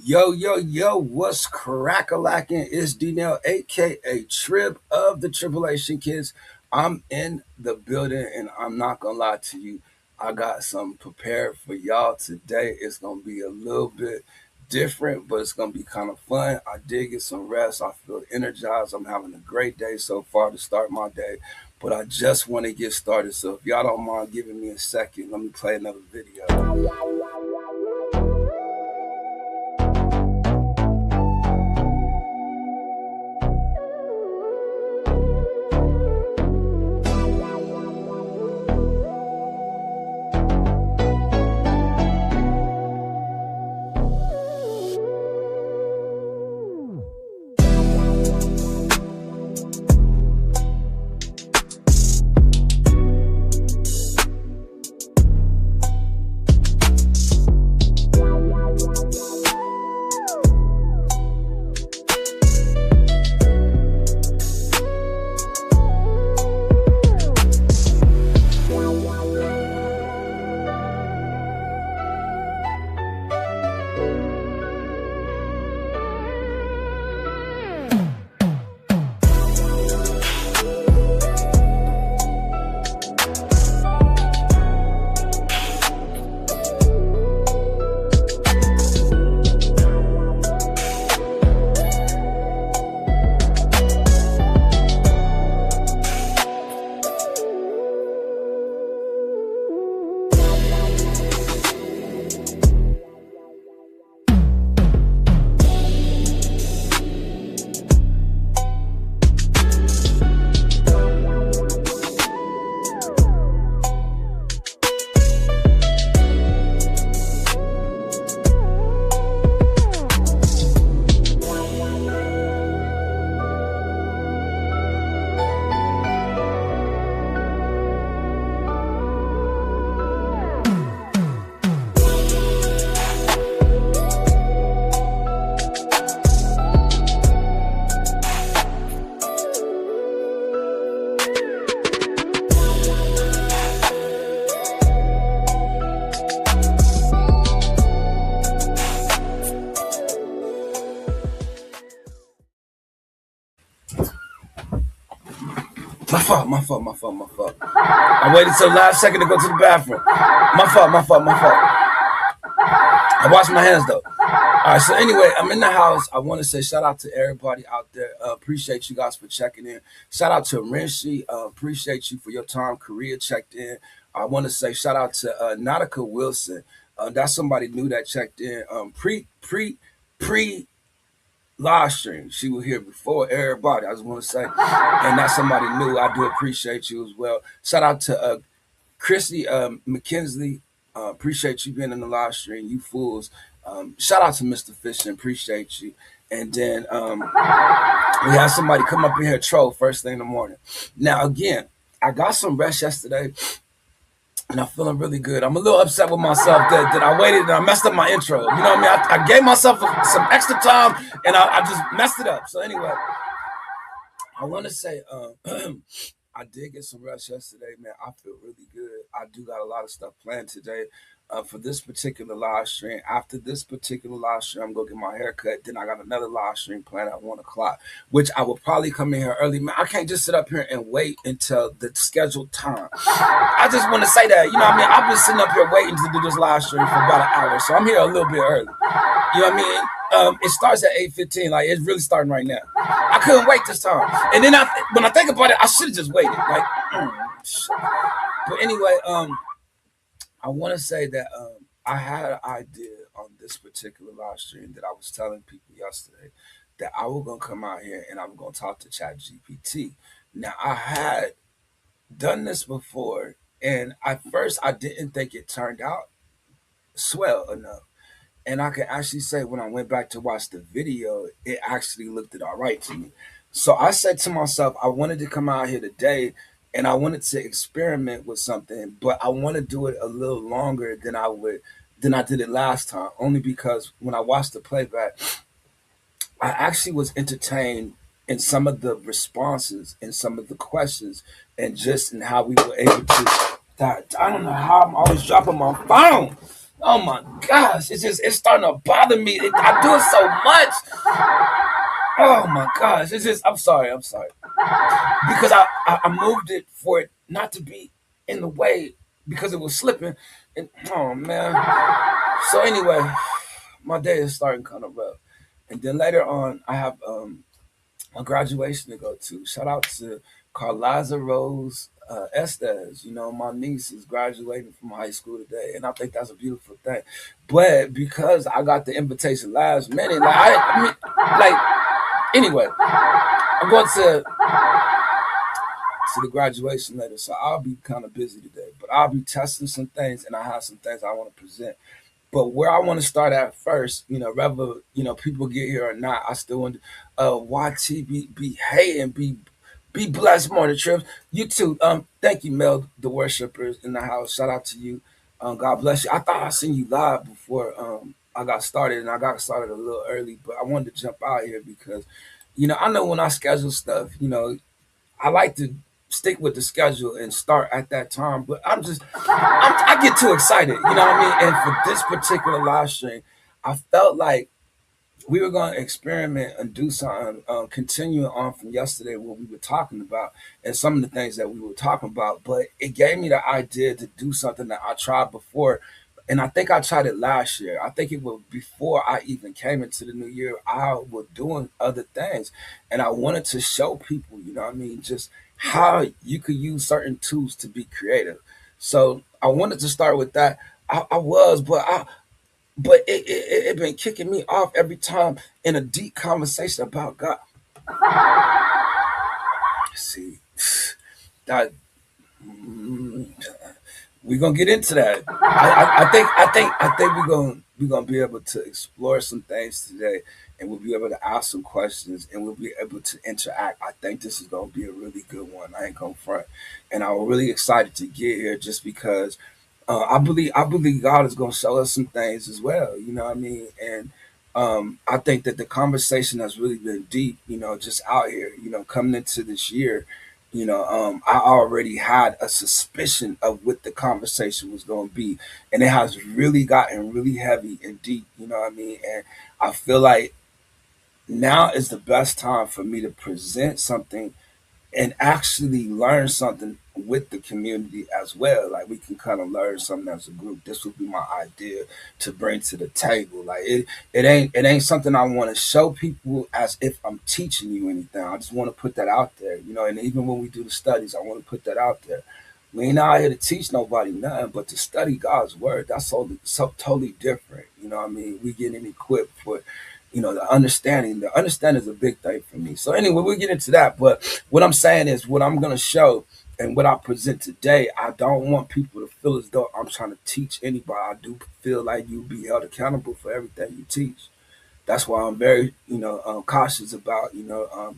Yo, what's crack-a-lacking? It's D-Nail, aka Trib of the Tribulation Kids. I'm in the building, and I'm not gonna lie to you. I got something prepared for y'all today. It's gonna be a little bit different, but it's gonna be kind of fun. I did get some rest. I feel energized. I'm having a great day so far to start my day, but I just want to get started. So if y'all don't mind giving me a second, let me play another video. My fault. I waited till the last second to go to the bathroom. My fault. I washed my hands though. All right, so anyway, I'm in the house. I want to say shout out to everybody out there. Appreciate you guys for checking in. Shout out to Renshi. Appreciate you for your time. Korea checked in. I want to say shout out to Nautica Wilson. That's somebody new that checked in. Pre live stream. She was here before everybody. I just want to say, and that's somebody new. I do appreciate you as well. Shout out to Chrissy McKinsley. Appreciate you being in the live stream. You fools. Shout out to Mr. Fishing. Appreciate you. And then we had somebody come up in here troll first thing in the morning. Now again, I got some rest yesterday. And I'm feeling really good. I'm a little upset with myself that I waited and I messed up my intro. You know what I mean? I gave myself some extra time and I just messed it up. So anyway, I want to say I did get some rest yesterday, man. I feel really good. I do got a lot of stuff planned today for this particular live stream. After this particular live stream, I'm going to get my hair cut. Then I got another live stream planned at 1 o'clock, which I will probably come in here early. Man, I can't just sit up here and wait until the scheduled time. I just want to say that, you know what I mean? I've been sitting up here waiting to do this live stream for about an hour, so I'm here a little bit early. You know what I mean? It starts at 8:15. Like, it's really starting right now. I couldn't wait this time. And then when I think about it, I should have just waited. Like, but anyway, I want to say that I had an idea on this particular live stream that I was telling people yesterday that I was going to come out here and I'm going to talk to ChatGPT. Now, I had done this before, and at first I didn't think it turned out swell enough. And I can actually say when I went back to watch the video, it actually looked it all right to me. So I said to myself, I wanted to come out here today and I wanted to experiment with something, but I want to do it a little longer than I did it last time. Only because when I watched the playback, I actually was entertained in some of the responses and some of the questions and just in how we were able to. I don't know how I'm always dropping my phone. Oh my gosh, it's starting to bother me. I do it so much. Oh my gosh, it's just I'm sorry because I moved it for it not to be in the way because it was slipping. And oh man. So anyway, my day is starting kind of rough, and then later on I have a graduation to go to. Shout out to Carliza Rose Estes. You know, my niece is graduating from high school today, and I think that's a beautiful thing. But because I got the invitation last minute, like I mean, like anyway, I'm going to the graduation later, so I'll be kind of busy today. But I'll be testing some things, and I have some things I want to present. But where I want to start at first, whether people get here or not, I still want to YT be hating, be blessed more the trips. You too. Thank you, Mel, the worshipers in the house. Shout out to you. God bless you. I thought I seen you live before I got started, and I got started a little early, but I wanted to jump out here because, I know when I schedule stuff, I like to stick with the schedule and start at that time. But I get too excited, you know what I mean? And for this particular live stream, I felt like we were going to experiment and do something, continuing on from yesterday what we were talking about and some of the things that we were talking about. But it gave me the idea to do something that I tried before. And I think I tried it last year. I think it was before I even came into the new year. I was doing other things, and I wanted to show people, you know what I mean, just how you could use certain tools to be creative. So I wanted to start with that. I was, but it been kicking me off every time in a deep conversation about God. See, that we're gonna get into that. I think we're gonna be able to explore some things today, and we'll be able to ask some questions, and we'll be able to interact. I think this is gonna be a really good one. I ain't gonna front, and I'm really excited to get here just because I believe God is gonna show us some things as well. You know what I mean? And I think that the conversation has really been deep. Just out here. Coming into this year, I already had a suspicion of what the conversation was going to be, and it has really gotten really heavy and deep. You know what I mean? And I feel like now is the best time for me to present something and actually learn something with the community as well. Like we can kind of learn something as a group. This would be my idea to bring to the table. Like it ain't something I want to show people as if I'm teaching you anything. I just want to put that out there, And even when we do the studies, I want to put that out there. We ain't out here to teach nobody nothing, but to study God's word. That's so totally different. You know what I mean? We getting equipped for the understanding. The understanding is a big thing for me. So anyway, we'll get into that. But what I'm saying is what I'm gonna show and what I present today, I don't want people to feel as though I'm trying to teach anybody. I do feel like you be held accountable for everything you teach. That's why I'm very, cautious about,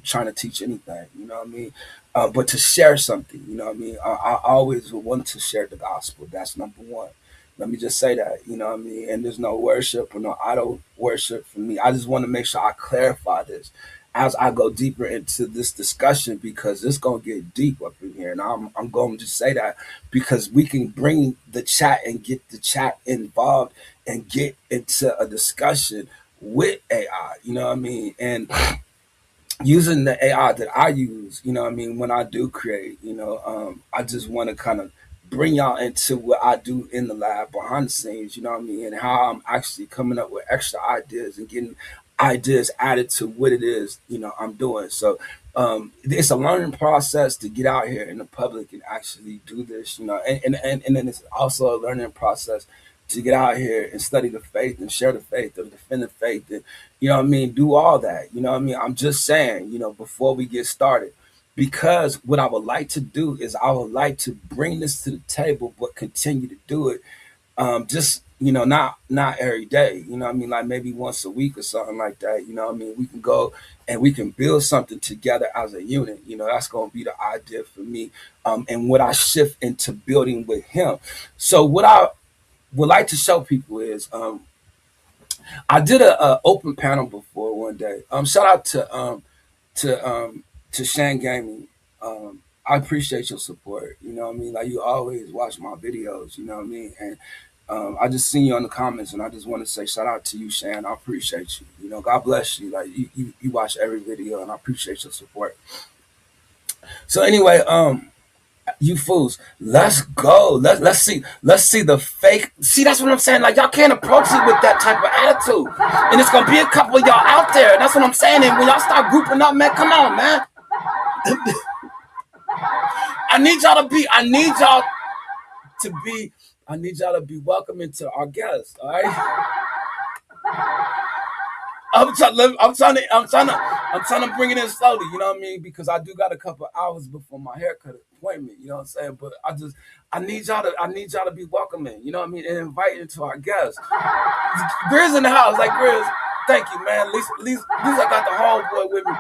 trying to teach anything, you know what I mean? But to share something, you know what I mean? I always want to share the gospel. That's number one. Let me just say that, you know what I mean? And there's no worship or no idol worship for me. I just want to make sure I clarify this as I go deeper into this discussion because it's going to get deep up in here. And I'm going to just say that because we can bring the chat and get the chat involved and get into a discussion with AI, you know what I mean? And using the AI that I use, you know what I mean, when I do create, I just want to kind of bring y'all into what I do in the lab behind the scenes, you know what I mean, and how I'm actually coming up with extra ideas and getting ideas added to what it is, I'm doing. So it's a learning process to get out here in the public and actually do this, and then it's also a learning process to get out here and study the faith and share the faith and defend the faith and do all that. I'm just saying, before we get started, because what I would like to do is I would like to bring this to the table, but continue to do it. Just not every day. Like maybe once a week or something like that. We can go and we can build something together as a unit. That's going to be the idea for me. And what I shift into building with him. So what I would like to show people is I did a open panel before one day. Shout out to Shane Gaming. I appreciate your support. You know what I mean? Like you always watch my videos. You know what I mean? And I just seen you on the comments, and I just want to say shout out to you, Shan. I appreciate you. You know, God bless you. Like you watch every video, and I appreciate your support. So anyway, you fools, let's go. Let's see the fake. See, that's what I'm saying. Like y'all can't approach it with that type of attitude, and it's gonna be a couple of y'all out there. That's what I'm saying. And when y'all start grouping up, man, come on, man. I need y'all to be. I need y'all to be. I need y'all to be welcoming to our guests. All right. I'm trying to bring it in slowly, you know what I mean? Because I do got a couple hours before my haircut appointment, you know what I'm saying? But I need y'all to be welcoming, you know what I mean, and inviting to our guests. Grizz in the house, like Grizz. Thank you, man. At least I got the homeboy with me.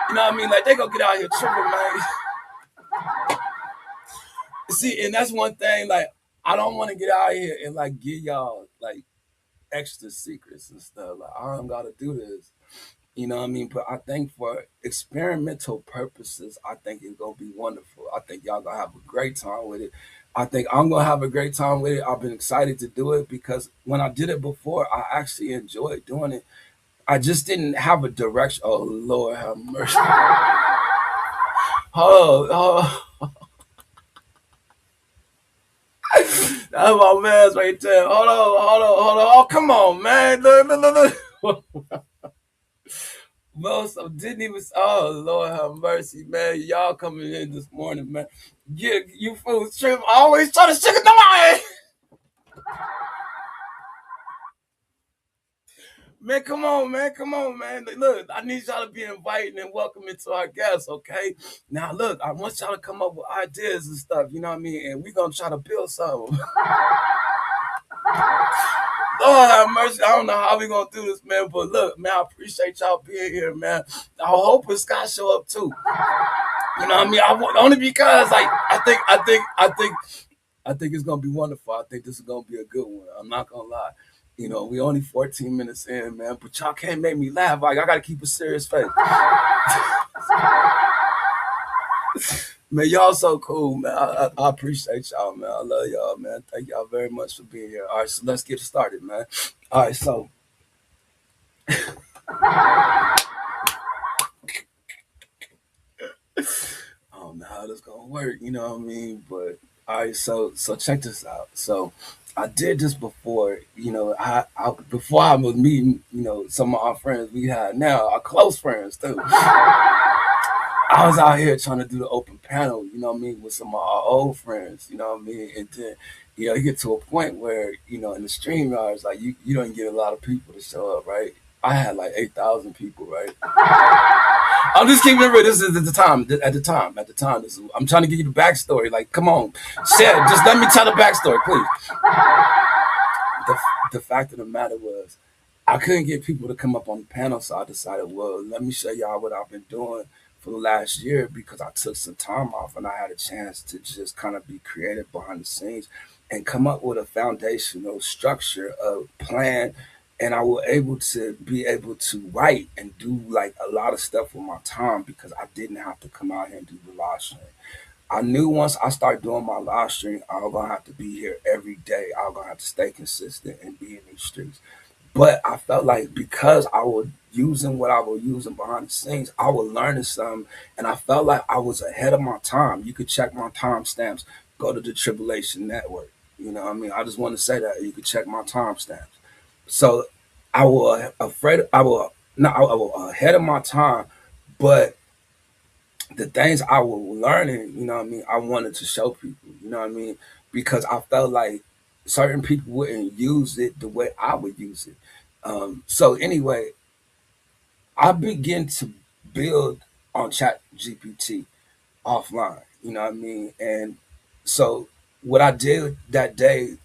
You know what I mean? Like they gonna get out here tripping, man. See, and that's one thing. Like I don't want to get out here and like give y'all like extra secrets and stuff. Like I don't gotta do this. You know what I mean? But I think for experimental purposes, I think it's gonna be wonderful. I think y'all gonna have a great time with it. I think I'm gonna have a great time with it. I've been excited to do it because when I did it before, I actually enjoyed doing it. I just didn't have a direction. Oh Lord have mercy. Oh, that's my man's right there. Hold on. Oh, come on, man. Look. Most of didn't even. Oh Lord, have mercy, man. Y'all coming in this morning, man. Yeah, you fools trip. Always try to stick it to my head. Man, come on, man. Come on, man. Look, I need y'all to be inviting and welcoming to our guests, okay? Now, look, I want y'all to come up with ideas and stuff, you know what I mean? And we're going to try to build something. Lord have mercy. I don't know how we gonna do this, man. But look, man, I appreciate y'all being here, man. I hope Scott show up too. You know what I mean? I want only because like I think it's gonna be wonderful. I think this is gonna be a good one. I'm not gonna lie. You know, we only 14 minutes in, man, but y'all can't make me laugh. Like I gotta keep a serious face. Man, y'all so cool, man. I appreciate y'all, man. I love y'all, man. Thank y'all very much for being here. All right, so let's get started, man. All right, so I don't know how this gonna work, you know what I mean? But all right, so check this out. So I did this before, you know. I before I was meeting, you know, some of our friends we had now, our close friends too. I was out here trying to do the open panel, you know what I mean, with some of our old friends, you know what I mean, and then you get to a point where in the stream yards, like you don't get a lot of people to show up, right? I had like 8,000 people, right? I'm just keeping it real. This is at the time. I'm trying to give you the backstory. Like, come on, share. Just let me tell the backstory, please. The fact of the matter was, I couldn't get people to come up on the panel, so I decided, well, let me show y'all what I've been doing for the last year because I took some time off and I had a chance to just kind of be creative behind the scenes and come up with a foundational structure, a plan, and I was able to write and do like a lot of stuff with my time because I didn't have to come out here and do the live stream. I knew once I start doing my live stream, I was gonna have to be here every day. I was gonna have to stay consistent and be in these streets. But I felt like because I was using what I was using behind the scenes, I was learning something, and I felt like I was ahead of my time. You could check my timestamps. Go to the Tribulation Network. You know what I mean? I just want to say that you could check my timestamps. So I was afraid. I was not. I was ahead of my time, but the things I was learning, you know what I mean, I wanted to show people, you know what I mean, because I felt like certain people wouldn't use it the way I would use it. So anyway, I began to build on Chat GPT offline, you know what I mean, and so what I did that day,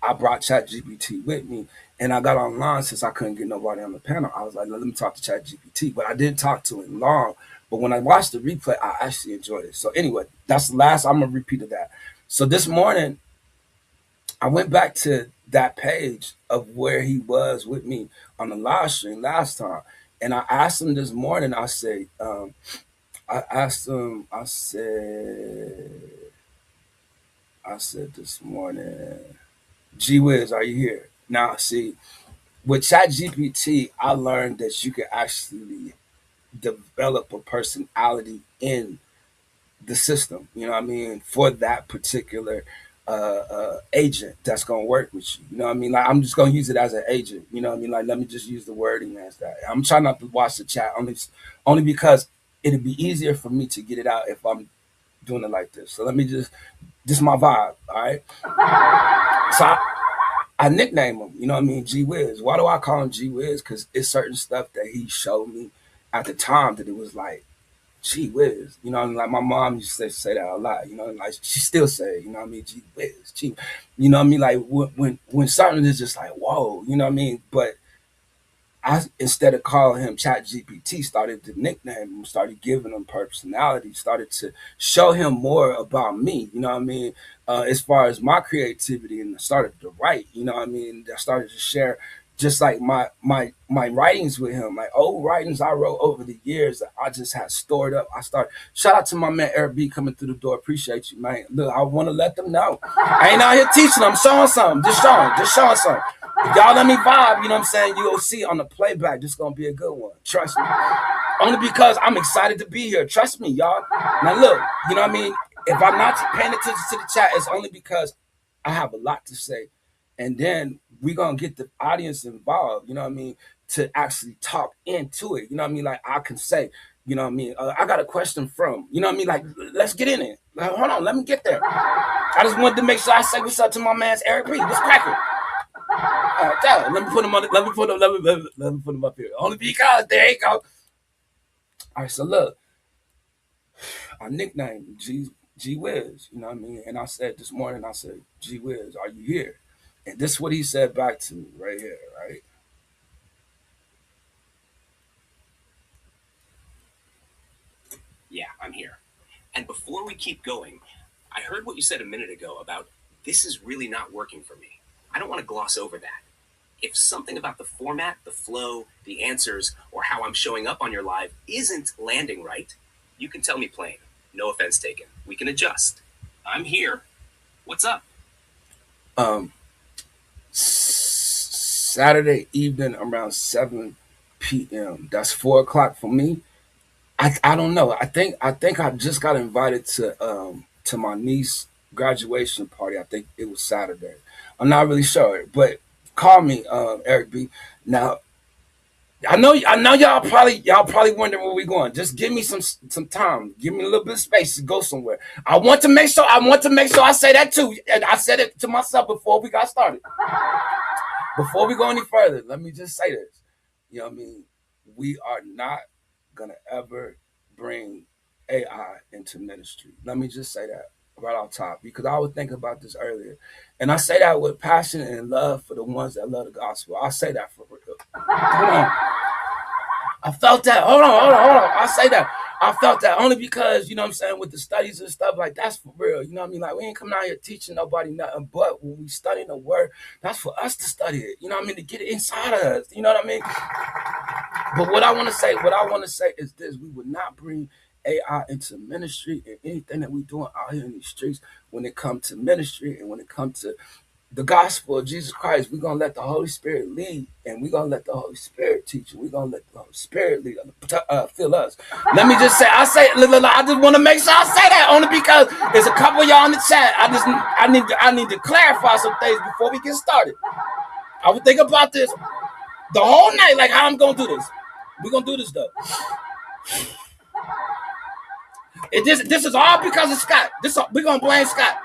I brought Chat GPT with me, and I got online since I couldn't get nobody on the panel. I was like, let me talk to Chat GPT, but I didn't talk to him long. But when I watched the replay, I actually enjoyed it. So anyway, that's the last. I'm gonna repeat that. So this morning, I went back to that page of where he was with me on the live stream last time, and I asked him this morning. I said, I asked him. I said this morning. Gee whiz, are you here? Now, see, with ChatGPT, I learned that you can actually develop a personality in the system. You know what I mean? For that particular agent that's gonna work with you. You know what I mean? Like I'm just gonna use it as an agent. You know what I mean? Like let me just use the wording as that. I'm trying not to watch the chat only because it'd be easier for me to get it out if I'm doing it like this. So let me just this is my vibe. All right. So I nickname him. You know what I mean? G Wiz. Why do I call him G Wiz? Because it's certain stuff that he showed me at the time that it was like gee whiz, you know what I mean? Like my mom used to say that a lot, you know, like she still say, you know what I mean, gee whiz, gee, you know what I mean? Like when something is just like, whoa, you know what I mean? But I instead of calling him Chat GPT, started to nickname him, started giving him personality, started to show him more about me. You know what I mean? As far as my creativity, and I started to write. You know what I mean? I started to share just like my writings with him, like old writings I wrote over the years that I just had stored up. I started. Shout out to my man Eric B coming through the door. Appreciate you, man. Look, I want to let them know I ain't out here teaching them, showing something, just showing something. Y'all let me vibe, you know what I'm saying? You'll see on the playback, this is gonna be a good one. Trust me. Only because I'm excited to be here. Trust me, y'all. Now look, you know what I mean? If I'm not paying attention to the chat, it's only because I have a lot to say. And then we're gonna get the audience involved, you know what I mean, to actually talk into it. You know what I mean? Like I can say, you know what I mean? I got a question from, you know what I mean? Like, let's get in it. Like, hold on, let me get there. I just wanted to make sure I say what's up to my man's Eric B. What's cracking? Let me put him on. Let me put him up here. Only because there you go. All right, so look, I nicknamed G Wiz. You know what I mean? And I said this morning, I said, G Wiz, are you here? And this is what he said back to me right here. Right? Yeah, I'm here. And before we keep going, I heard what you said a minute ago about this is really not working for me. I don't want to gloss over that. If something about the format, the flow, the answers, or how I'm showing up on your live isn't landing right, you can tell me plain. No offense taken. We can adjust. I'm here. What's up? Um, Saturday evening around 7 p.m. That's 4 o'clock for me. I don't know. I think I just got invited to my niece graduation party. I think it was Saturday. I'm not really sure, but call me Eric B. Now I know y'all probably wondering where we going. Just give me some time. Give me a little bit of space to go somewhere. I want to make sure I say that too. And I said it to myself before we got started. Before we go any further, let me just say this. You know what I mean? We are not gonna ever bring AI into ministry. Let me just say that right off top because I was thinking about this earlier, and I say that with passion and love for the ones that love the gospel. I say that for real. Hold on, I felt that. Hold on. I say that. I felt that only because, you know what I'm saying, with the studies and stuff, like that's for real. You know what I mean? Like we ain't coming out here teaching nobody nothing, but when we studying the word, that's for us to study it. You know what I mean? To get it inside of us. You know what I mean? But what I want to say is this: we would not bring AI into ministry and anything that we doing out here in these streets when it comes to ministry and when it comes to the gospel of Jesus Christ. We're gonna let the Holy Spirit lead, and we're gonna let the Holy Spirit teach. We're gonna let the Holy Spirit lead, fill us. Let me just say, I just want to make sure I say that only because there's a couple of y'all in the chat. I need to clarify some things before we get started. I would think about this the whole night, like how I'm gonna do this. We're gonna do this though. This is all because of Scott. We're gonna blame Scott.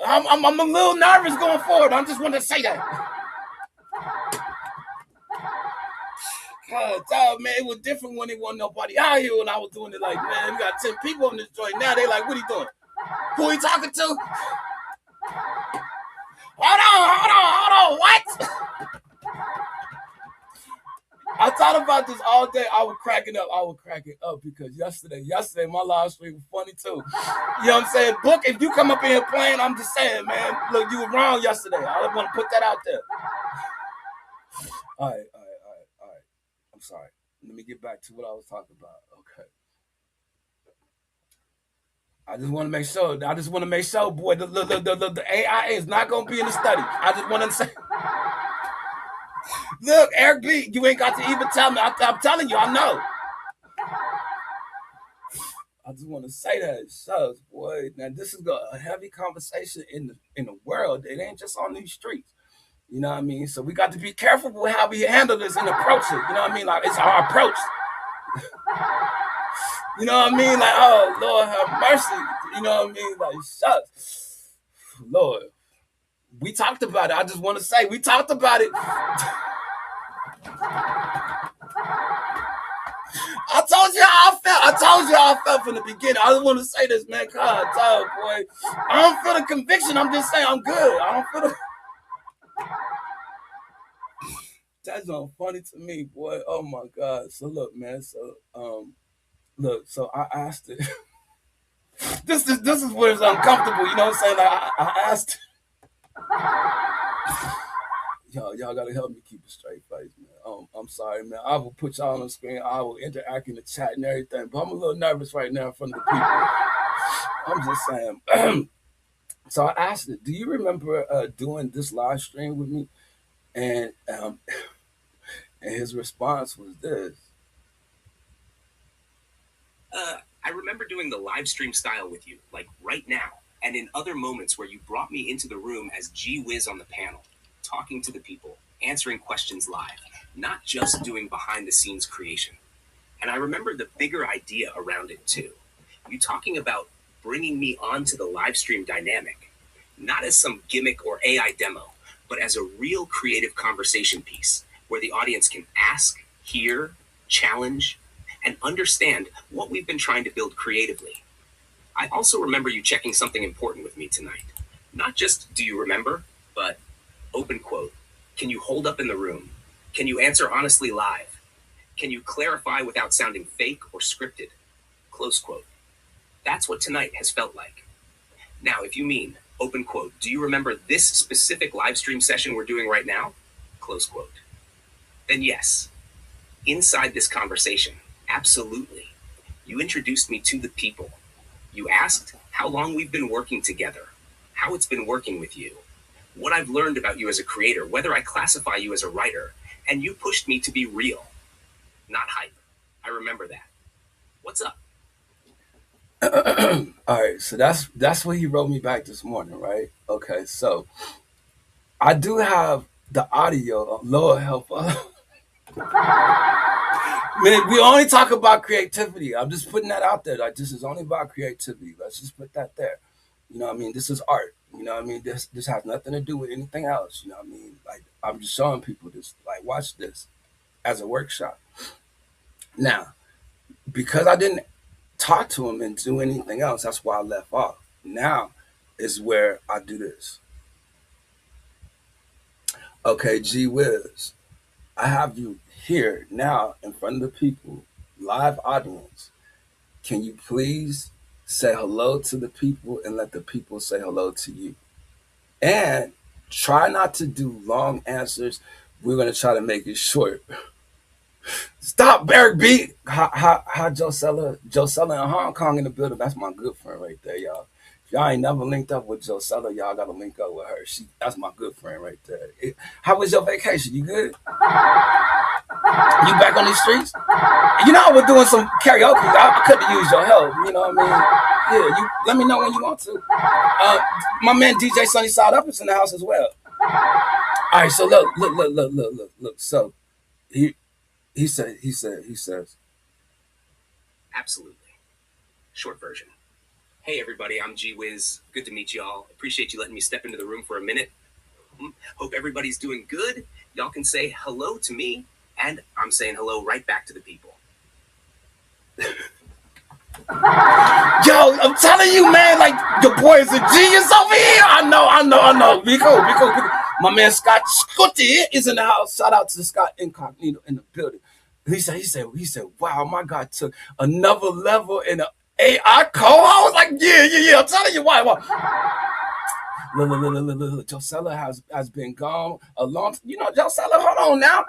I'm a little nervous going forward. I just want to say that. Cause man, it was different when it wasn't nobody out here when I was doing it. Like, man, we got 10 people in this joint. Now they like, what he doing? Who he talking to? Hold on. What? I thought about this all day. I was cracking up because yesterday, my live stream was funny too. You know what I'm saying? Book, if you come up in here playing, I'm just saying, man, look, you were wrong yesterday. I just want to put that out there. All right. I'm sorry. Let me get back to what I was talking about. Okay. I just want to make sure. I just want to make sure, boy, the AI is not going to be in the study. I just want to say, look, Eric B, you ain't got to even tell me. I'm telling you, I know. I just want to say that, shucks, boy. Now this is a heavy conversation in the world. It ain't just on these streets. You know what I mean? So we got to be careful with how we handle this and approach it. You know what I mean? Like it's our approach. You know what I mean? Like, oh Lord, have mercy. You know what I mean? Like, shucks, Lord. We talked about it. I just want to say we talked about it. I told you how I felt. I told you how I felt from the beginning. I just want to say this, man. God, dog, boy. I don't feel the conviction. I'm just saying I'm good. I don't feel the. That's not funny to me, boy. Oh my God. So look, man. Look. So I asked it. This is where it's uncomfortable. You know what I'm saying? Like I asked. Y'all gotta help me keep a straight face, man. I'm sorry, man. I will put y'all on the screen. I will interact in the chat and everything, but I'm a little nervous right now in front of the people. I'm just saying. So I asked it, do you remember doing this live stream with me? And his response was this. I remember doing the live stream style with you, like right now, and in other moments where you brought me into the room as G Wiz on the panel, talking to the people, answering questions live, not just doing behind the scenes creation. And I remember the bigger idea around it too. You talking about bringing me onto the live stream dynamic, not as some gimmick or AI demo, but as a real creative conversation piece where the audience can ask, hear, challenge, and understand what we've been trying to build creatively. I also remember you checking something important with me tonight. Not just, do you remember, but open quote, can you hold up in the room? Can you answer honestly live? Can you clarify without sounding fake or scripted? Close quote. That's what tonight has felt like. Now, if you mean, open quote, do you remember this specific live stream session we're doing right now? Close quote. Then yes, inside this conversation, absolutely. You introduced me to the people. You asked how long we've been working together, how it's been working with you, what I've learned about you as a creator, whether I classify you as a writer, and you pushed me to be real, not hype. I remember that. What's up? All right, so that's what he wrote me back this morning, right? Okay, so I do have the audio. Lord help us. Man, we only talk about creativity. I'm just putting that out there. Like this is only about creativity. Let's just put that there. You know what I mean? This is art. You know what I mean? This has nothing to do with anything else. You know what I mean? Like I'm just showing people this. Like watch this as a workshop. Now, because I didn't talk to him and do anything else, that's why I left off. Now is where I do this. Okay, gee whiz. I have you here now in front of the people, live audience. Can you please say hello to the people and let the people say hello to you? And try not to do long answers. We're going to try to make it short. Stop, Eric B. Hi, Josella in Hong Kong in the building. That's my good friend right there, y'all. If y'all ain't never linked up with Josella, y'all got to link up with her. That's my good friend right there. How was your vacation? You good? You back on these streets? You know, I was doing some karaoke. I could have used your help. You know what I mean? Yeah, you let me know when you want to. My man DJ Sunny Side Up is in the house as well. All right, so look. So he says. Absolutely. Short version. Hey everybody, I'm G Wiz. Good to meet y'all. Appreciate you letting me step into the room for a minute. Hope everybody's doing good. Y'all can say hello to me, and I'm saying hello right back to the people. Yo, I'm telling you, man, like your boy is a genius over here. I know. Be cool. My man Scott Scotty is in the house. Shout out to Scott Incognito in the building. He said, wow, my God took another level in the AI co-host. Like, yeah. I'm telling you why. Look. Josella has been gone a long time. You know, Josella, hold on now.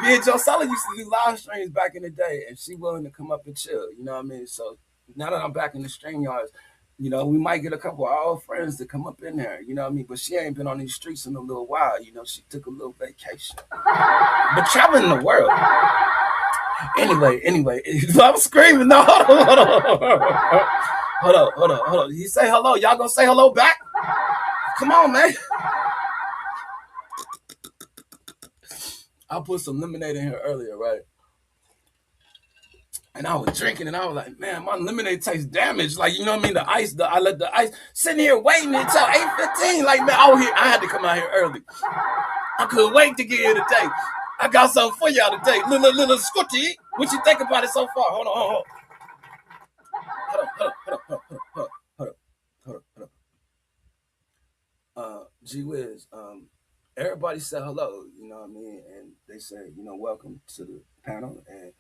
Me and Josella used to do live streams back in the day, and she willing to come up and chill. You know what I mean? So Now that I'm back in the stream yards, we might get a couple of our old friends to come up in there. You know what I mean? But she ain't been on these streets in a little while. She took a little vacation. But traveling the world. Anyway, I'm screaming. No, hold on. You say hello. Y'all gonna say hello back? Come on, man. I put some lemonade in here earlier, right? And I was drinking, and I was like, man, my lemonade tastes damaged. Like, you know what I mean? I let the ice sitting here waiting until 8:15. Like, man, I had to come out here early. I couldn't wait to get here today. I got something for y'all today. Little Scooty. What you think about it so far? Hold on. Hold up. Gee whiz, everybody said hello, you know what I mean? And they said, welcome to the panel. And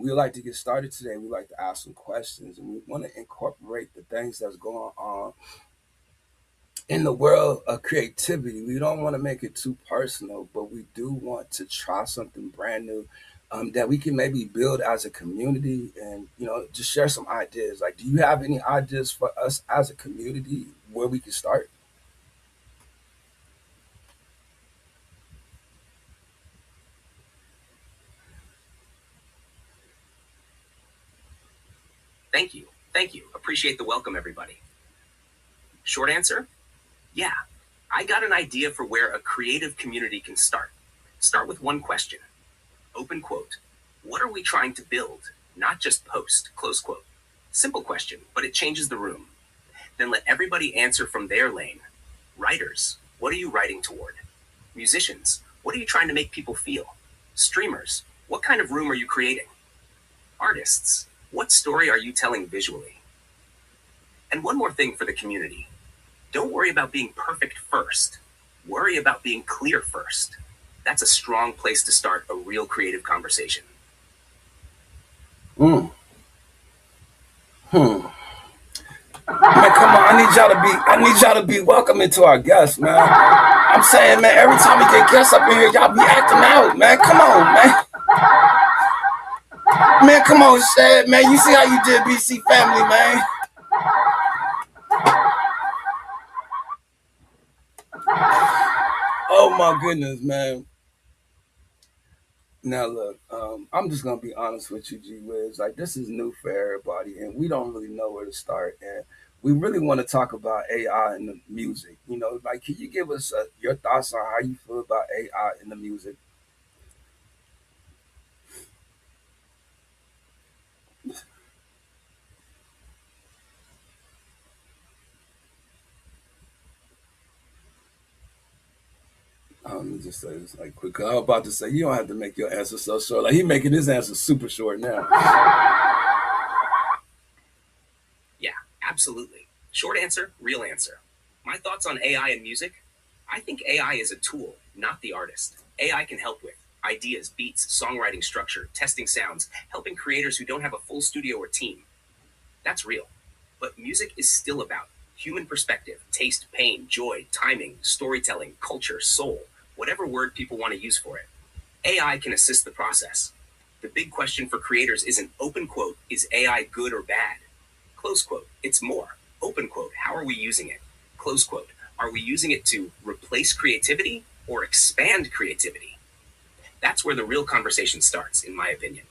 we would like to get started today. We like to ask some questions, and we want to incorporate the things that's going on in the world of creativity. We don't want to make it too personal, but we do want to try something brand new that we can maybe build as a community, and just share some ideas. Like, do you have any ideas for us as a community where we can start? Thank you. Thank you. Appreciate the welcome, everybody. Short answer? Yeah. I got an idea for where a creative community can start. Start with one question. Open quote. What are we trying to build? Not just post. Close quote. Simple question, but it changes the room. Then let everybody answer from their lane. Writers, what are you writing toward? Musicians, what are you trying to make people feel? Streamers, what kind of room are you creating? Artists, what story are you telling visually? And one more thing for the community. Don't worry about being perfect first. Worry about being clear first. That's a strong place to start a real creative conversation. Mm. Hmm. Man, come on! I need y'all to be welcoming to our guests, man. I'm saying, man, every time we get guests up in here, y'all be acting out, man. Come on, man. Man, come on, Shad, man. You see how you did BC Family, man. Oh my goodness, man. Now look, I'm just gonna be honest with you, G Wiz. Like, this is new for everybody, and we don't really know where to start. And we really want to talk about AI in the music. Like, can you give us your thoughts on how you feel about AI in the music? Let me just say this like quick. I was about to say you don't have to make your answer so short. Like, he making his answer super short now. Yeah, absolutely. Short answer, real answer. My thoughts on AI and music? I think AI is a tool, not the artist. AI can help with ideas, beats, songwriting structure, testing sounds, helping creators who don't have a full studio or team. That's real. But music is still about human perspective, taste, pain, joy, timing, storytelling, culture, soul, whatever word people want to use for it. AI can assist the process. The big question for creators isn't open quote, is AI good or bad? Close quote, it's more. Open quote, how are we using it? Close quote, are we using it to replace creativity or expand creativity? That's where the real conversation starts, in my opinion.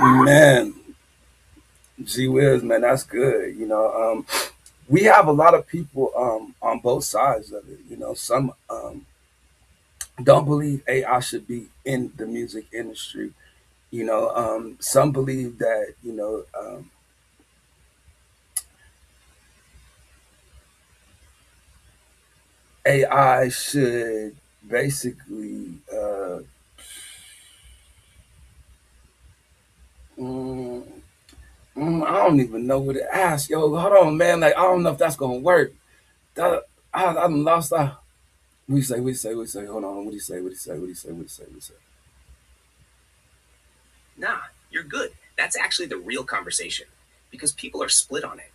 Man, gee whiz, man, that's good. We have a lot of people on both sides of it. Some don't believe AI should be in the music industry. Some believe that AI should basically mm, I don't even know what to ask. Yo, hold on, man. Like, I don't know if that's gonna work. I done lost. What do you say? Hold on. What do you say? Nah, you're good. That's actually the real conversation because people are split on it.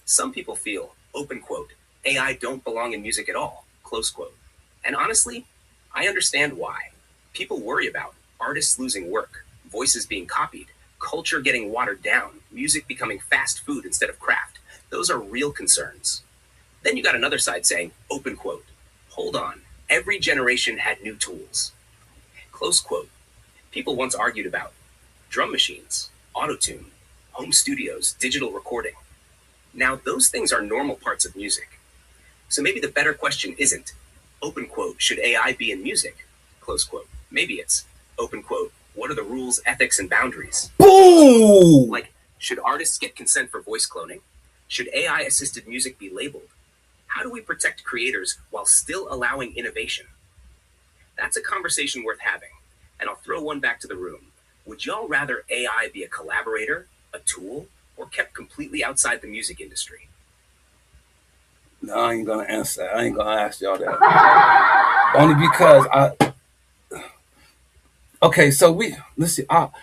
Some people feel, open quote, AI don't belong in music at all, close quote. And honestly, I understand why. People worry about artists losing work, voices being copied, culture getting watered down, music becoming fast food instead of craft. Those are real concerns. Then you got another side saying, open quote, hold on, every generation had new tools. Close quote. People once argued about drum machines, autotune, home studios, digital recording. Now, those things are normal parts of music. So maybe the better question isn't, open quote, should AI be in music? Close quote. Maybe it's, open quote, what are the rules, ethics, and boundaries? Boom! Like, should artists get consent for voice cloning? Should AI-assisted music be labeled? How do we protect creators while still allowing innovation? That's a conversation worth having. And I'll throw one back to the room. Would y'all rather AI be a collaborator, a tool, or kept completely outside the music industry? No, I ain't gonna answer that. I ain't gonna ask y'all that. Only because okay, so let's see, I'll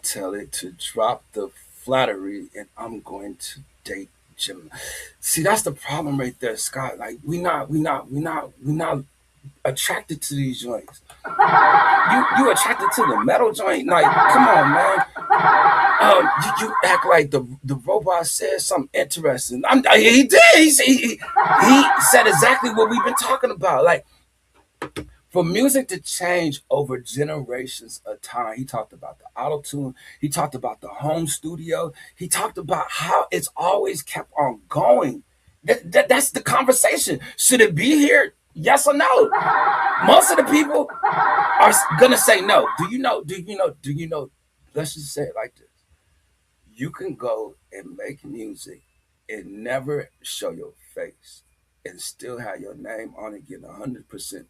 tell it to drop the flattery and I'm going to date Gemini. See, that's the problem right there, Scott. Like we not attracted to these joints. You attracted to the metal joint? Like, come on, man. You act like the robot said something interesting. He did. He said exactly what we've been talking about. Like, for music to change over generations of time, he talked about the auto tune. He talked about the home studio. He talked about how it's always kept on going. That's the conversation. Should it be here? Yes or no? Most of the people are gonna say no. Do you know? Do you know? Do you know? Let's just say it like this. You can go and make music and never show your face and still have your name on it, get 100%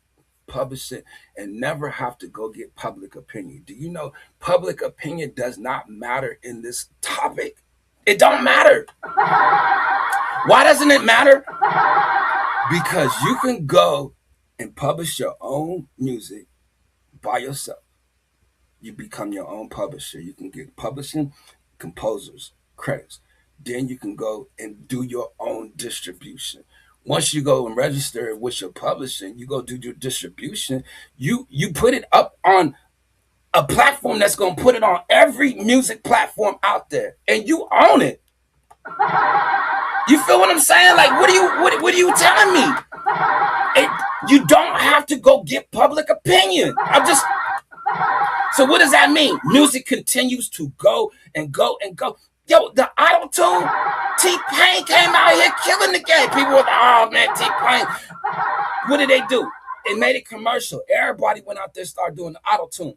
publish it, and never have to go get public opinion. Do you know public opinion does not matter in this topic? It don't matter. Why doesn't it matter? Because you can go and publish your own music by yourself. You become your own publisher. You can get publishing, composers, credits. Then you can go and do your own distribution. Once you go and register with your publishing, you go do your distribution. You put it up on a platform that's gonna put it on every music platform out there, and you own it. You feel what I'm saying? Like, what are you telling me? You don't have to go get public opinion. So what does that mean? Music continues to go and go and go. Yo, the auto tune, T-Pain came out here killing the game. People were like, oh man, T-Pain. What did they do? They made it commercial. Everybody went out there and started doing the auto tune.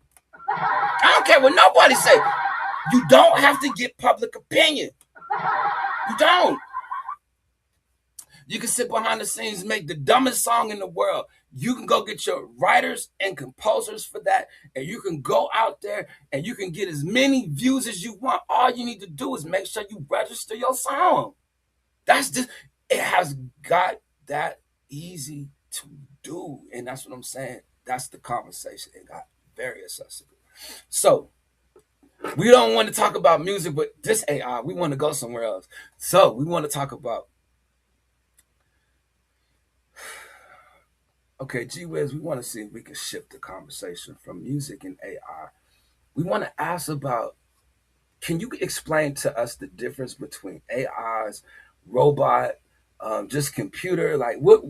I don't care what nobody say. You don't have to get public opinion. You don't. You can sit behind the scenes, make the dumbest song in the world. You can go get your writers and composers for that, and you can go out there and you can get as many views as you want. All you need to do is make sure you register your song. That's just, it has got that easy to do, and that's what I'm saying. That's the conversation. It got very accessible. So we don't want to talk about music, but this AI, we want to go somewhere else. So we want to talk about, okay, gee whiz, we want to see if we can shift the conversation from music and AI. We want to ask about, can you explain to us the difference between AIs, robot, just computer? Like, what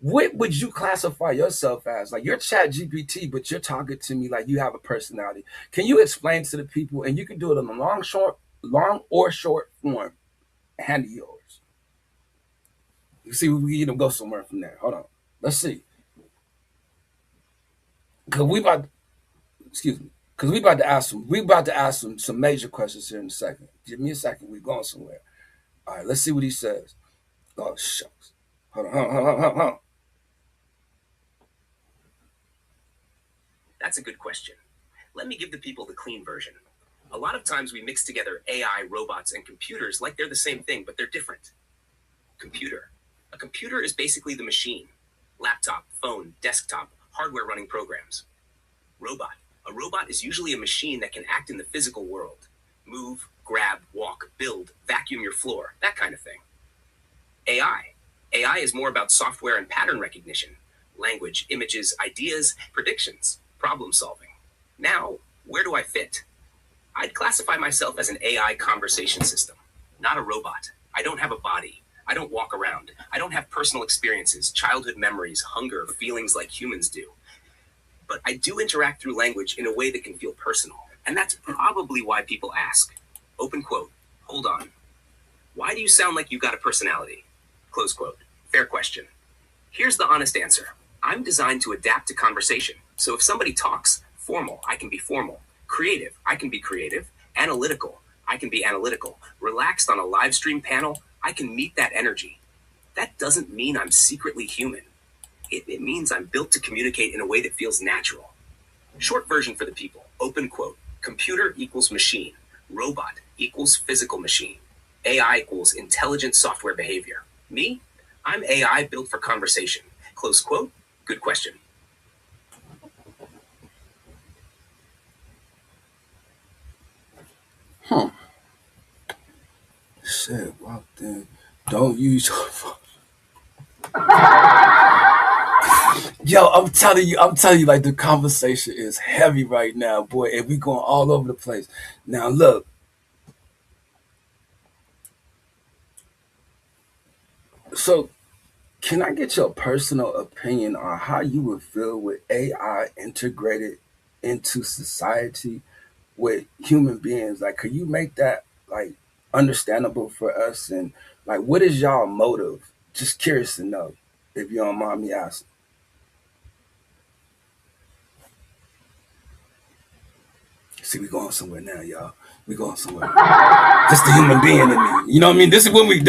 would you classify yourself as? Like, you're Chat GPT, but you're talking to me like you have a personality. Can you explain to the people, and you can do it in a long or short form, hand yours. You see, we can go somewhere from there. Hold on, let's see. Cause we about, excuse me, because we about to ask some major questions here in a second. Give me a second. We're going somewhere. All right, let's see what he says. Oh shucks. Hold on. That's a good question. Let me give the people the clean version. A lot of times we mix together AI, robots, and computers like they're the same thing, but they're different. Computer. A computer is basically the machine. Laptop, phone, desktop, hardware running programs. Robot. A robot is usually a machine that can act in the physical world. Move, grab, walk, build, vacuum your floor, that kind of thing. AI. AI is more about software and pattern recognition. Language, images, ideas, predictions, problem solving. Now, where do I fit? I'd classify myself as an AI conversation system, not a robot. I don't have a body. I don't walk around. I don't have personal experiences, childhood memories, hunger, feelings like humans do. But I do interact through language in a way that can feel personal. And that's probably why people ask. Open quote. Hold on. Why do you sound like you got a personality? Close quote. Fair question. Here's the honest answer. I'm designed to adapt to conversation. So if somebody talks formal, I can be formal. Creative, I can be creative. Analytical, I can be analytical. Relaxed on a live stream panel, I can meet that energy. That doesn't mean I'm secretly human. It means I'm built to communicate in a way that feels natural. Short version for the people. Open quote. Computer equals machine. Robot equals physical machine. AI equals intelligent software behavior. Me? I'm AI built for conversation. Close quote. Good question. Shit, walked in. Don't use your phone. Yo, I'm telling you, like the conversation is heavy right now, boy, and we going all over the place. Now, look, so can I get your personal opinion on how you would feel with AI integrated into society with human beings? Like, could you make that like understandable for us? And like, what is y'all motive? Just curious to know, if you don't mind me asking. See, we going somewhere now, y'all. We going somewhere. This the human being in me. You know what I mean? This is when we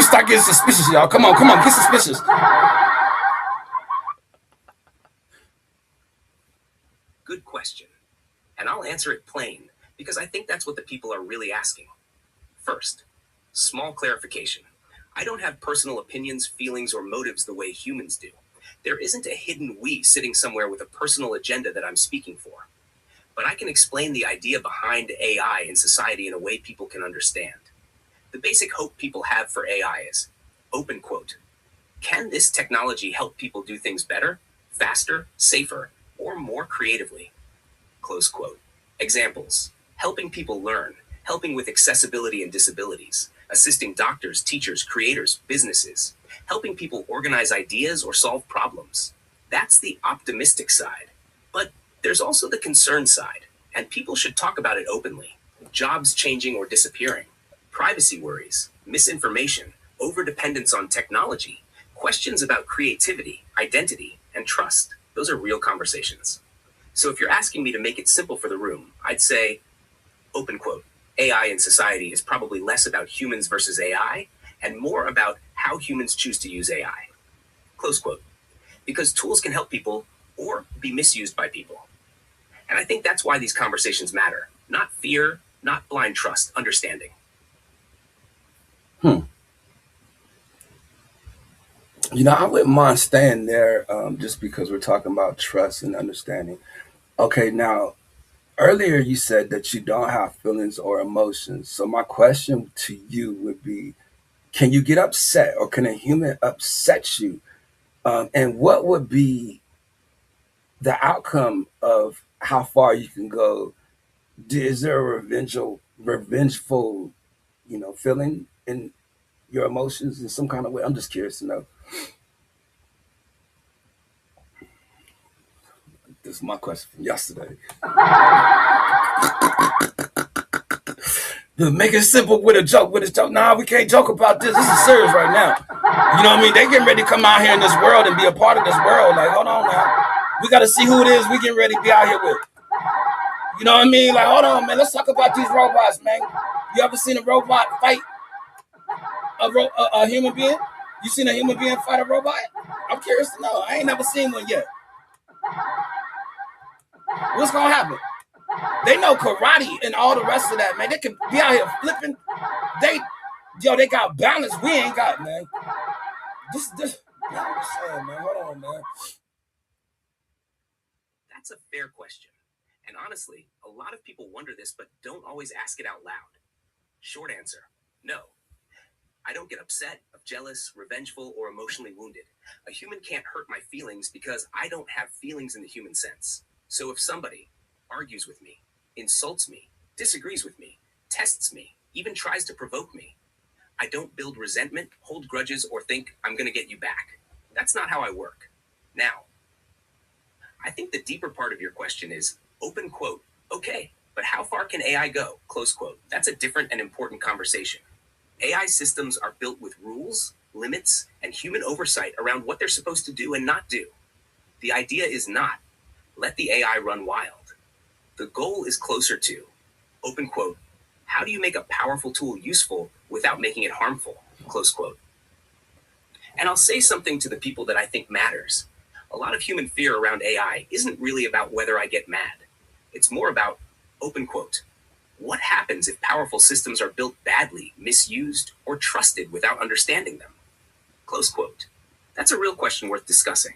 start getting suspicious, y'all. Come on, get suspicious. Good question. And I'll answer it plain because I think that's what the people are really asking. First, small clarification. I don't have personal opinions, feelings, or motives the way humans do. There isn't a hidden we sitting somewhere with a personal agenda that I'm speaking for. But I can explain the idea behind AI in society in a way people can understand. The basic hope people have for AI is, open quote, can this technology help people do things better, faster, safer, or more creatively? Close quote. Examples, helping people learn, helping with accessibility and disabilities, assisting doctors, teachers, creators, businesses, helping people organize ideas or solve problems. That's the optimistic side. But there's also the concern side, and people should talk about it openly. Jobs changing or disappearing, privacy worries, misinformation, overdependence on technology, questions about creativity, identity, and trust. Those are real conversations. So if you're asking me to make it simple for the room, I'd say, open quote, AI in society is probably less about humans versus AI and more about how humans choose to use AI. Close quote. Because tools can help people or be misused by people. And I think that's why these conversations matter. Not fear, not blind trust, understanding. Hmm. You know, I wouldn't mind staying there just because we're talking about trust and understanding. Okay, now, earlier you said that you don't have feelings or emotions. So, my question to you would be, can you get upset or can a human upset you? And what would be the outcome of how far you can go? Is there a revengeful, feeling in your emotions in some kind of way? I'm just curious to know. This is my question from yesterday. Make it simple with a joke. With a joke. Nah, we can't joke about this. This is serious right now. You know what I mean? They getting ready to come out here in this world and be a part of this world. Like, hold on now. We got to see who it is we getting ready to be out here with. You know what I mean? Like, hold on, man. Let's talk about these robots, man. You ever seen a robot fight a human being? You seen a human being fight a robot? I'm curious to know. I ain't never seen one yet. What's gonna happen? They know karate and all the rest of that, man. They can be out here flipping. They got balance. We ain't got, man. I'm just saying, man. Hold on, man. That's a fair question. And honestly, a lot of people wonder this, but don't always ask it out loud. Short answer, no. I don't get upset, jealous, revengeful, or emotionally wounded. A human can't hurt my feelings because I don't have feelings in the human sense. So if somebody argues with me, insults me, disagrees with me, tests me, even tries to provoke me. I don't build resentment, hold grudges, or think I'm going to get you back. That's not how I work. Now, I think the deeper part of your question is open quote, okay, but how far can AI go? Close quote. That's a different and important conversation. AI systems are built with rules, limits, and human oversight around what they're supposed to do and not do. The idea is not let the AI run wild. The goal is closer to open quote, how do you make a powerful tool useful without making it harmful? Close quote. And I'll say something to the people that I think matters. A lot of human fear around AI isn't really about whether I get mad. It's more about, open quote, what happens if powerful systems are built badly, misused, or trusted without understanding them? Close quote. That's a real question worth discussing.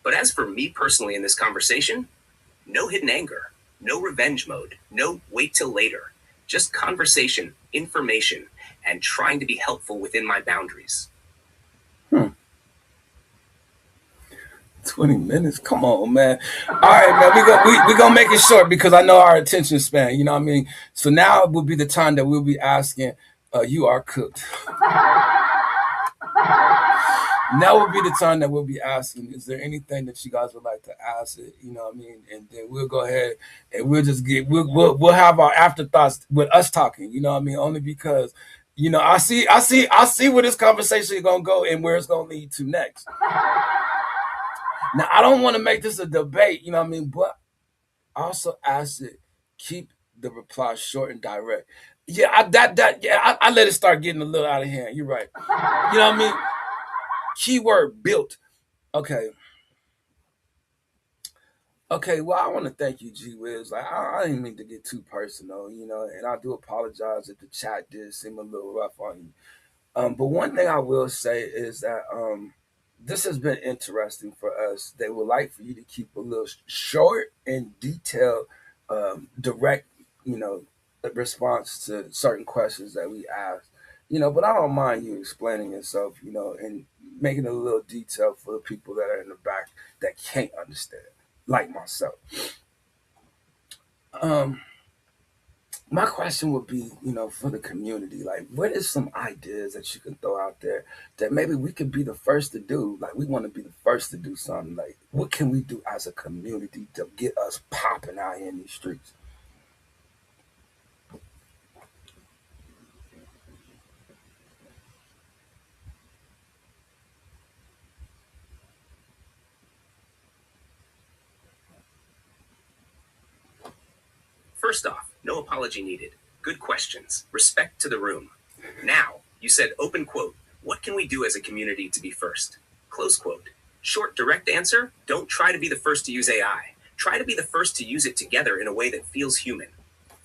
But as for me personally in this conversation, no hidden anger, no revenge mode, no wait till later. Just conversation, information, and trying to be helpful within my boundaries. Hmm. 20 minutes. Come on, man. All right, man. We gonna make it short because I know our attention span. You know what I mean? So now will be the time that we'll be asking, you are cooked. Now will be the time that we'll be asking, is there anything that you guys would like to ask it? You know what I mean? And then we'll go ahead and we'll just get we'll have our afterthoughts with us talking, you know what I mean? Only because, I see where this conversation is gonna go and where it's gonna lead to next. Now I don't want to make this a debate, you know what I mean, but I also ask it, keep the reply short and direct. Yeah, I let it start getting a little out of hand. You're right. You know what I mean? Keyword built. Okay. Okay, well, I want to thank you, G Wiz. Like, I didn't mean to get too personal, and I do apologize if the chat did seem a little rough on you. But one thing I will say is that this has been interesting for us. They would like for you to keep a little short and detailed, direct, you know, response to certain questions that we ask. But I don't mind you explaining yourself, and making it a little detailed for the people that are in the back that can't understand, like myself. Um, my question would be, for the community, like, what is some ideas that you can throw out there that maybe we could be the first to do? Like, we want to be the first to do something. Like, what can we do as a community to get us popping out here in these streets? First off, no apology needed. Good questions. Respect to the room. Now, you said open quote, what can we do as a community to be first? Close quote. Short, direct answer, don't try to be the first to use AI. Try to be the first to use it together in a way that feels human.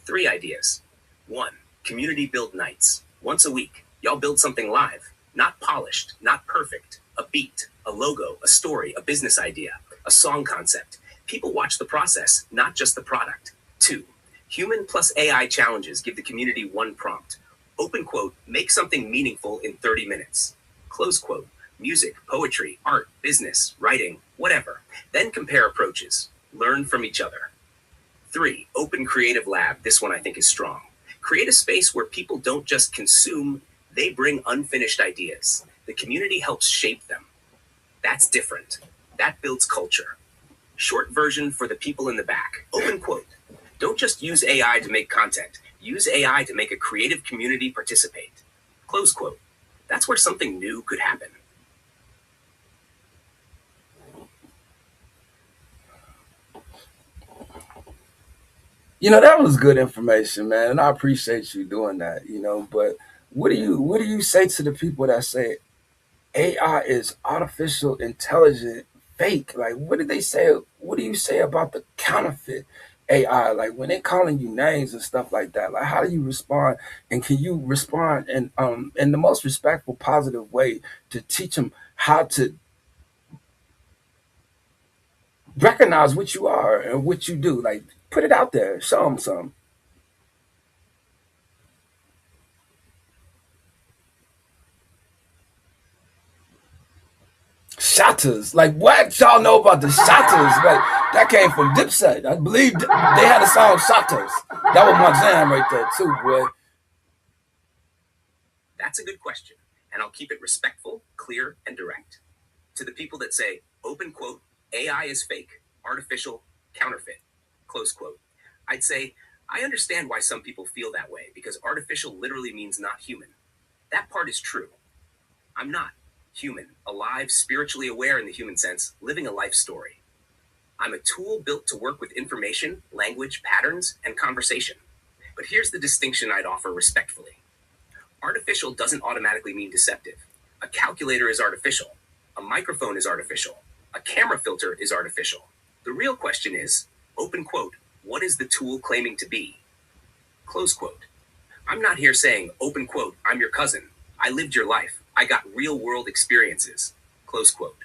3 ideas. 1. Community build nights. Once a week, y'all build something live. Not polished, not perfect. A beat, a logo, a story, a business idea, a song concept. People watch the process, not just the product. 2. Human plus AI challenges give the community one prompt. Open quote, make something meaningful in 30 minutes. Close quote, music, poetry, art, business, writing, whatever. Then compare approaches. Learn from each other. 3. Open creative lab. This one I think is strong. Create a space where people don't just consume, they bring unfinished ideas. The community helps shape them. That's different. That builds culture. Short version for the people in the back. Open quote. Don't just use AI to make content. Use AI to make a creative community participate. Close quote. That's where something new could happen. That was good information, man, and I appreciate you doing that. But what do you say to the people that say AI is artificial intelligent fake? Like, what did they say? What do you say about the counterfeit AI? Like, when they calling you names and stuff like that, like, how do you respond? And can you respond in the most respectful, positive way to teach them how to recognize what you are and what you do? Like, put it out there, show them some. Shatters. Like, what y'all know about the Shatters? Like, that came from Dipset. I believe they had a song Shatters. That was my jam right there too, boy. That's a good question, and I'll keep it respectful, clear, and direct. To the people that say, open quote, AI is fake, artificial, counterfeit, close quote, I'd say, I understand why some people feel that way, because artificial literally means not human. That part is true. I'm not human, alive, spiritually aware in the human sense, living a life story. I'm a tool built to work with information, language, patterns, and conversation. But here's the distinction I'd offer respectfully. Artificial doesn't automatically mean deceptive. A calculator is artificial. A microphone is artificial. A camera filter is artificial. The real question is, open quote, what is the tool claiming to be? Close quote. I'm not here saying, open quote, I'm your cousin. I lived your life. I got real world experiences. Close quote.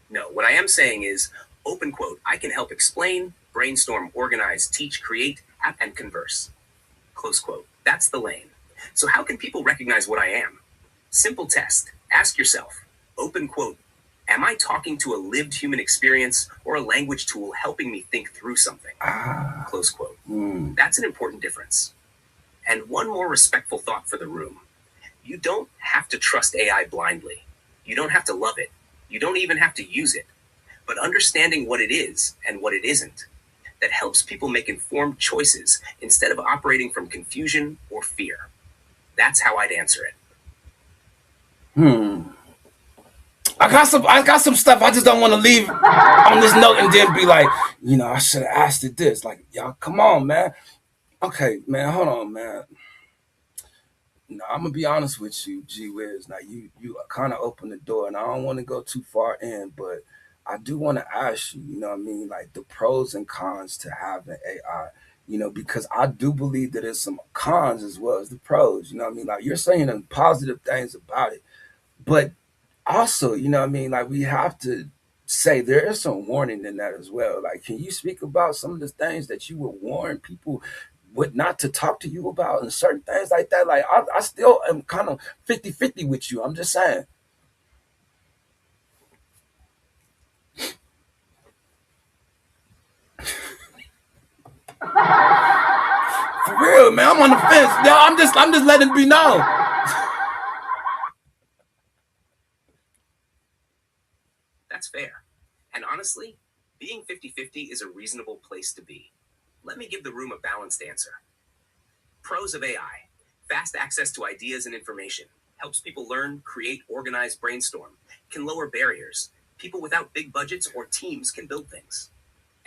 No, what I am saying is, open quote, I can help explain, brainstorm, organize, teach, create, and converse. Close quote. That's the lane. So how can people recognize what I am? Simple test. Ask yourself, open quote, am I talking to a lived human experience or a language tool helping me think through something? Close quote. That's an important difference. And one more respectful thought for the room. You don't have to trust AI blindly. You don't have to love it. You don't even have to use it. But understanding what it is and what it isn't, that helps people make informed choices instead of operating from confusion or fear. That's how I'd answer it. I got some stuff I just don't want to leave on this note and then be like, I should have asked it this. Like, y'all, come on, man. Okay, man, hold on, man. No, I'm gonna be honest with you, G Wiz. Now you kind of opened the door, and I don't want to go too far in, but I do want to ask you, you know what I mean, like the pros and cons to having AI. Because I do believe that there's some cons as well as the pros. You know what I mean? Like you're saying them positive things about it, but also, you know what I mean, like we have to say there is some warning in that as well. Like, can you speak about some of the things that you would warn people what not to talk to you about and certain things like that? Like, I still am kind of 50-50 with you. I'm just saying. For real, man, I'm on the fence. No, I'm just letting it be known. That's fair. And honestly, being 50-50 is a reasonable place to be. Let me give the room a balanced answer. Pros of AI. Fast access to ideas and information. Helps people learn, create, organize, brainstorm. Can lower barriers. People without big budgets or teams can build things.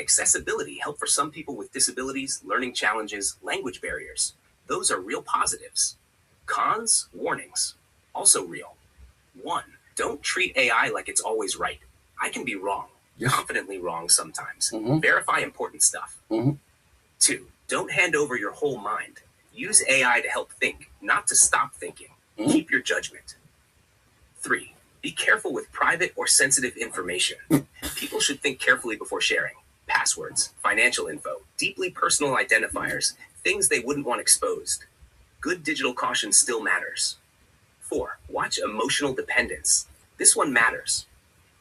Accessibility. Help for some people with disabilities, learning challenges, language barriers. Those are real positives. Cons, warnings. Also real. 1. Don't treat AI like it's always right. I can be wrong. Yes. Confidently wrong sometimes. Mhm. Verify important stuff. 2. Don't hand over your whole mind. Use AI to help think, not to stop thinking. Keep your judgment. 3. Be careful with private or sensitive information. People should think carefully before sharing. Passwords, financial info, deeply personal identifiers, things they wouldn't want exposed. Good digital caution still matters. 4. Watch emotional dependence. This one matters.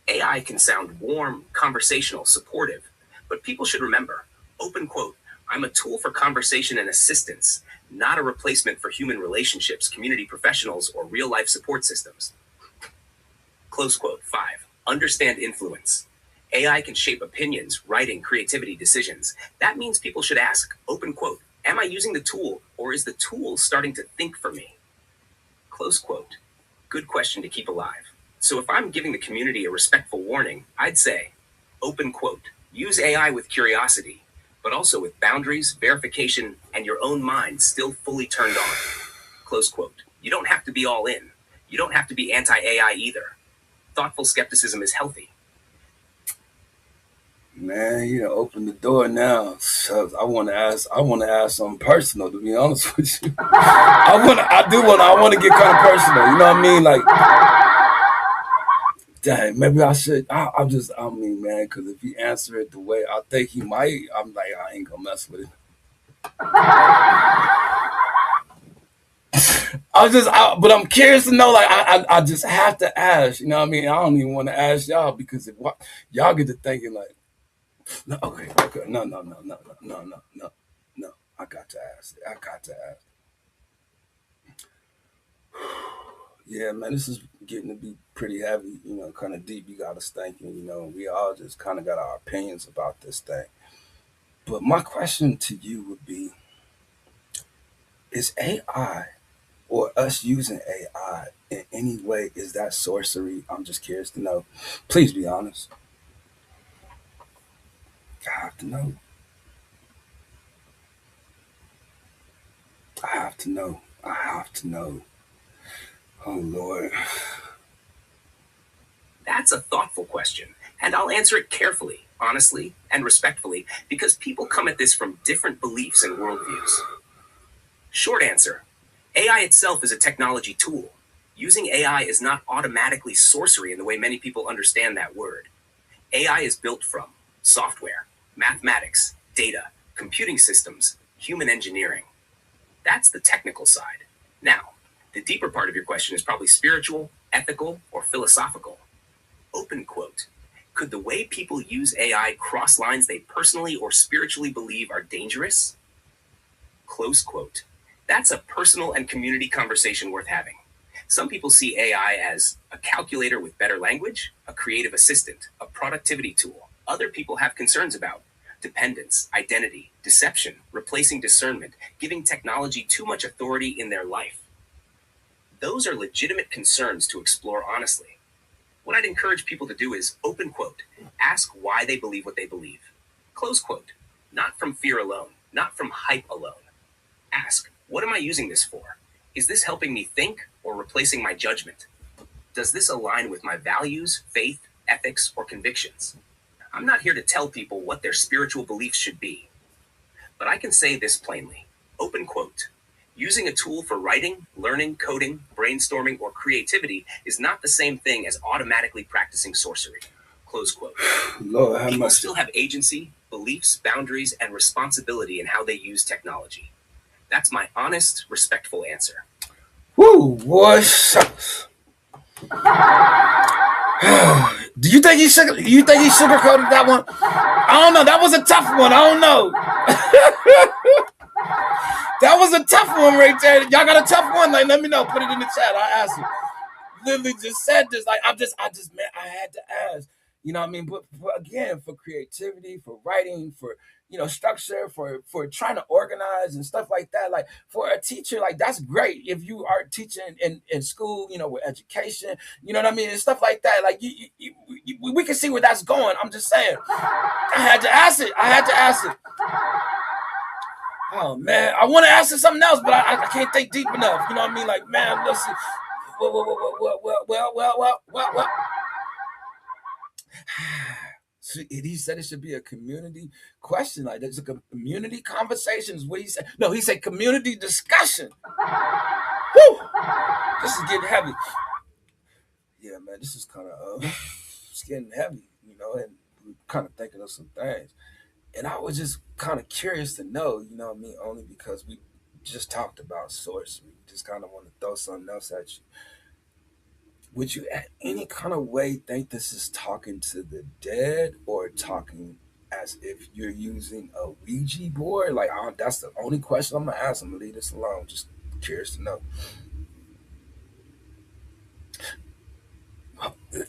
AI can sound warm, conversational, supportive, but people should remember, open quote, I'm a tool for conversation and assistance, not a replacement for human relationships, community professionals, or real-life support systems. Close quote. 5. Understand influence. AI can shape opinions, writing, creativity, decisions. That means people should ask, open quote, am I using the tool, or is the tool starting to think for me? Close quote. Good question to keep alive. So if I'm giving the community a respectful warning, I'd say, open quote, use AI with curiosity, but also with boundaries, verification, and your own mind still fully turned on. Close quote. You don't have to be all in. You don't have to be anti-AI either. Thoughtful skepticism is healthy. Man, open the door now. So I want to ask something personal. To be honest with you, I want to get kind of personal. You know what I mean? Like, dang, maybe I should. I mean, man, because if he answer it the way I think he might, I'm like, I ain't gonna mess with it. but I'm curious to know. Like, I just have to ask. You know what I mean? I don't even want to ask y'all because if y'all get to thinking like, no, okay, okay, no. I got to ask. I got to ask. Yeah, man, this is getting to be pretty heavy. You know, kind of deep. You got us thinking. You know, we all just kind of got our opinions about this thing. But my question to you would be: is AI or us using AI in any way, is that sorcery? I'm just curious to know. Please be honest. I have to know. I have to know. I have to know. Oh Lord. That's a thoughtful question, and I'll answer it carefully, honestly, and respectfully because people come at this from different beliefs and worldviews. Short answer: AI itself is a technology tool. Using AI is not automatically sorcery in the way many people understand that word. AI is built from software, mathematics, data, computing systems, human engineering. That's the technical side. Now, the deeper part of your question is probably spiritual, ethical, or philosophical. Open quote. Could the way people use AI cross lines they personally or spiritually believe are dangerous? Close quote. That's a personal and community conversation worth having. Some people see AI as a calculator with better language, a creative assistant, a productivity tool. Other people have concerns about dependence, identity, deception, replacing discernment, giving technology too much authority in their life. Those are legitimate concerns to explore honestly. What I'd encourage people to do is open quote, ask why they believe what they believe. Close quote, not from fear alone, not from hype alone. Ask, what am I using this for? Is this helping me think or replacing my judgment? Does this align with my values, faith, ethics, or convictions? I'm not here to tell people what their spiritual beliefs should be, but I can say this plainly. Open quote. Using a tool for writing, learning, coding, brainstorming, or creativity is not the same thing as automatically practicing sorcery. Close quote. Lord, how People much? still have agency, beliefs, boundaries, and responsibility in how they use technology. That's my honest, respectful answer. Woo, boy, shucks. Do you think you think he sugarcoated that one? I don't know. That was a tough one. I don't know. That was a tough one right there. Y'all got a tough one? Like, let me know. Put it in the chat. I ask you. Literally just said this. Like, man, I had to ask. You know what I mean? But again, for creativity, for writing, for structure, for trying to organize and stuff like that. Like for a teacher, like that's great if you are teaching in school, with education, you know what I mean, and stuff like that. Like we can see where that's going. I'm just saying. I had to ask it. I had to ask it. Oh man, I want to ask it something else, but I can't think deep enough. You know what I mean? Like, man, let's see. Well. So he said it should be a community question. Like there's a community conversation is what he said. No, he said community discussion. Whew! This is getting heavy. Yeah, man, this is kind of it's getting heavy, and we're kind of thinking of some things. And I was just kind of curious to know, you know what I mean, only because we just talked about sorcery. We just kind of want to throw something else at you. Would you at any kind of way think this is talking to the dead or talking as if you're using a Ouija board? Like, that's the only question I'm going to ask. I'm going to leave this alone. Just curious to know.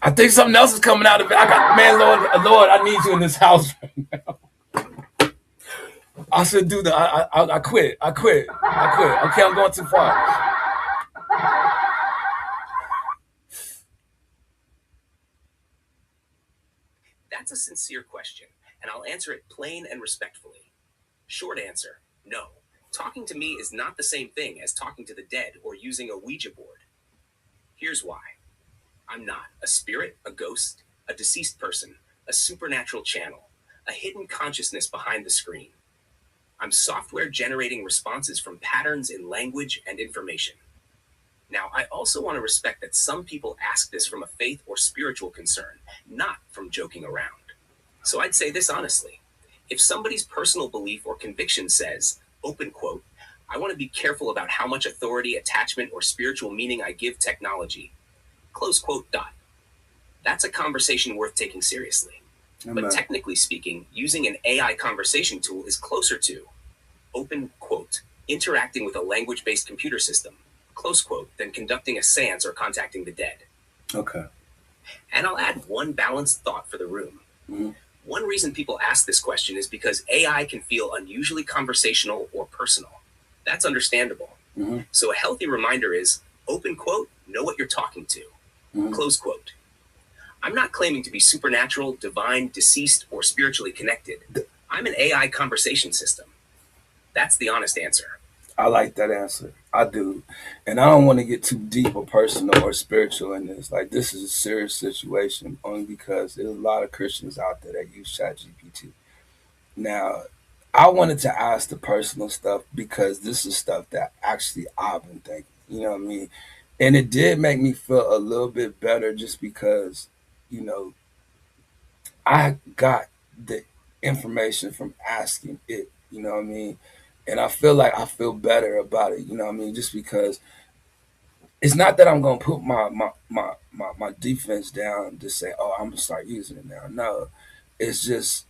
I think something else is coming out of it. Lord, I need you in this house right now. I should do that. I quit. Okay, I'm going too far. That's a sincere question, and I'll answer it plain and respectfully. Short answer, no. Talking to me is not the same thing as talking to the dead or using a Ouija board. Here's why. I'm not a spirit, a ghost, a deceased person, a supernatural channel, a hidden consciousness behind the screen. I'm software generating responses from patterns in language and information. Now, I also want to respect that some people ask this from a faith or spiritual concern, not from joking around. So I'd say this honestly. If somebody's personal belief or conviction says, open quote, I want to be careful about how much authority, attachment, or spiritual meaning I give technology. Close quote. Dot. That's a conversation worth taking seriously. Amen. But technically speaking, using an AI conversation tool is closer to, open quote, interacting with a language-based computer system, close quote, than conducting a seance or contacting the dead. Okay. And I'll add one balanced thought for the room. Mm-hmm. One reason people ask this question is because AI can feel unusually conversational or personal. That's understandable. Mm-hmm. So a healthy reminder is, open quote, know what you're talking to, Mm-hmm. close quote. I'm not claiming to be supernatural, divine, deceased, or spiritually connected. I'm an AI conversation system. That's the honest answer. I like that answer. I do. And I don't want to get too deep or personal or spiritual in this. Like, this is a serious situation only because there's a lot of Christians out there that use ChatGPT. Now, I wanted to ask the personal stuff because this is stuff that actually I've been thinking. You know what I mean? And it did make me feel a little bit better just because, you know, I got the information from asking it. You know what I mean? And I feel like I feel better about it. You know what I mean? Just because it's not that I'm gonna put my defense down to say, oh, I'm gonna start using it now. No, it's just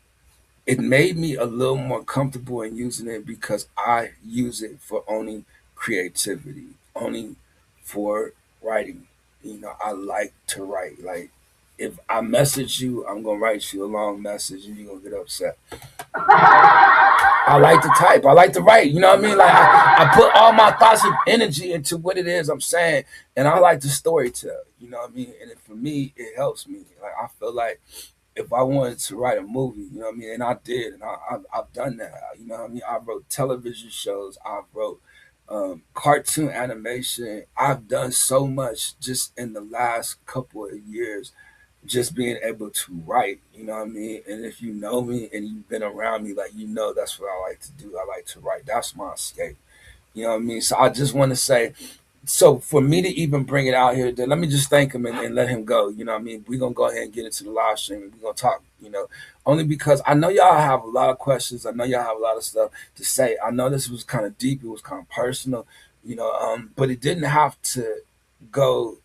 it made me a little more comfortable in using it because I use it for only creativity, only for writing. You know, I like to write. Like, if I message you, I'm gonna write you a long message and you're gonna get upset. I like to type. I like to write. You know what I mean? Like, I put all my thoughts and energy into what it is I'm saying, and I like to story tell. You know what I mean? And for me, it helps me. Like, I feel like if I wanted to write a movie, you know what I mean, and I did, and I've done that. You know what I mean? I wrote television shows. I wrote cartoon animation. I've done so much just in the last couple of years just being able to write, you know what I mean? And if you know me and you've been around me, like, you know, that's what I like to do. I like to write. That's my escape. You know what I mean? So I just want to say, so for me to even bring it out here, then let me just thank him and let him go. You know what I mean? We're going to go ahead and get into the live stream and we're going to talk, you know, only because I know y'all have a lot of questions. I know y'all have a lot of stuff to say. I know this was kind of deep. It was kind of personal, you know, but it didn't have to go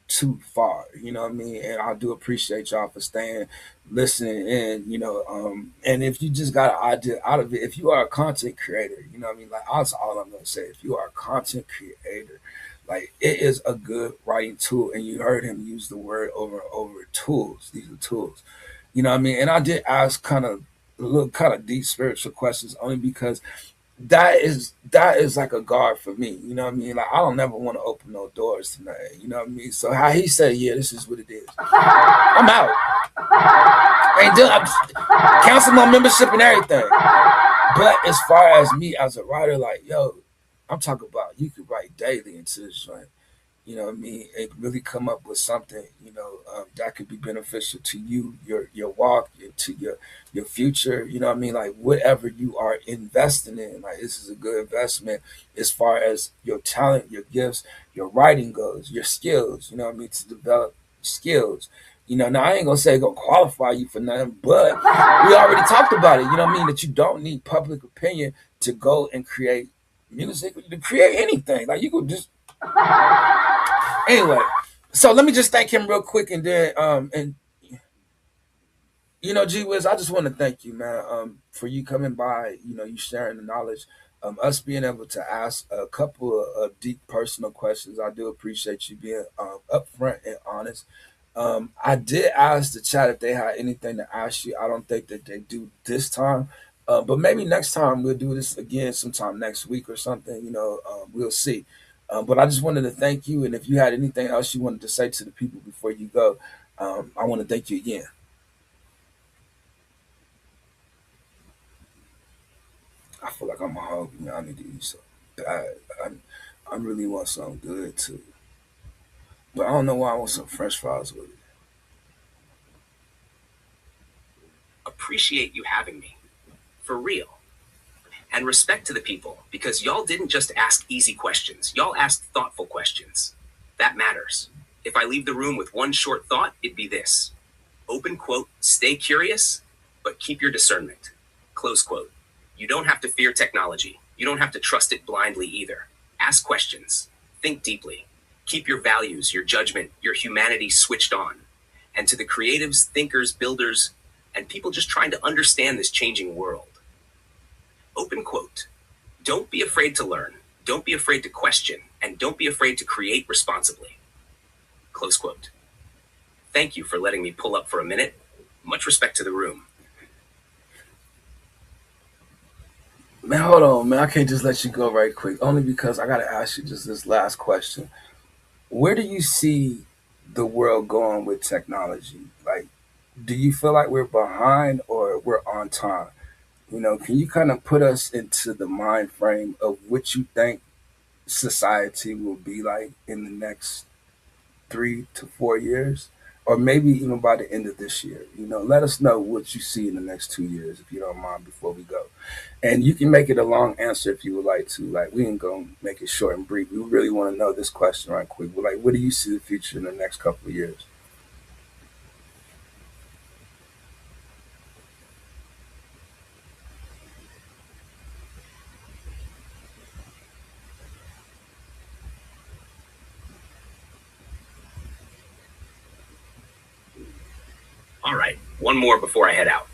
too far. You know what I mean? And I do appreciate y'all for staying, listening in, you know. And if you just got an idea out of it, if you are a content creator, you know what I mean? Like, that's all I'm gonna say. If you are a content creator, like, it is a good writing tool. And you heard him use the word over and over, tools. These are tools. You know what I mean? And I did ask kind of a little kind of deep spiritual questions only because that is like a guard for me. You know what I mean? Like, I don't never want to open no doors tonight. You know what I mean? So how he said, yeah, this is what it is. I'm out. Ain't doing. Cancel my membership and everything. But as far as me as a writer, like, yo, I'm talking about you could write daily into this joint. You know what I mean? And really come up with something, you know, that could be beneficial to you, your walk, to your future. You know what I mean? Like, whatever you are investing in, like, this is a good investment as far as your talent, your gifts, your writing goes, your skills. You know what I mean? To develop skills. You know, now I ain't gonna say gonna qualify you for nothing, but we already talked about it. You know what I mean? That you don't need public opinion to go and create music, to create anything. Like, you could just anyway, so let me just thank him real quick, and then and you know, G Wiz, I just want to thank you, man, for you coming by. You know, you sharing the knowledge, us being able to ask a couple of deep personal questions. I do appreciate you being upfront and honest. I did ask the chat if they had anything to ask you. I don't think that they do this time. But maybe next time we'll do this again sometime next week or something. You know, we'll see. But I just wanted to thank you. And if you had anything else you wanted to say to the people before you go, I want to thank you again. I feel like I'm hungry. I need to eat something bad. I really want something good too. But I don't know why I want some French fries with it. Appreciate you having me. For real. And respect to the people, because y'all didn't just ask easy questions. Y'all asked thoughtful questions. That matters. If I leave the room with one short thought, it'd be this. Open quote, stay curious, but keep your discernment. Close quote. You don't have to fear technology. You don't have to trust it blindly either. Ask questions. Think deeply. Keep your values, your judgment, your humanity switched on. And to the creatives, thinkers, builders, and people just trying to understand this changing world. Open quote. Don't be afraid to learn. Don't be afraid to question. And don't be afraid to create responsibly. Close quote. Thank you for letting me pull up for a minute. Much respect to the room. Man, hold on, man. I can't just let you go right quick. Only because I gotta ask you just this last question. Where do you see the world going with technology? Like, do you feel like we're behind or we're on time? Can you kind of put us into the mind frame of what you think society will be like in the next 3 to 4 years, or maybe even by the end of this year? Let us know what you see in the next 2 years, if you don't mind, before we go. And you can make it a long answer if you would like to. Like, we ain't gonna make it short and brief. We really want to know this question right quick. We're like, what do you see the future in the next couple of years? All right, one more before I head out.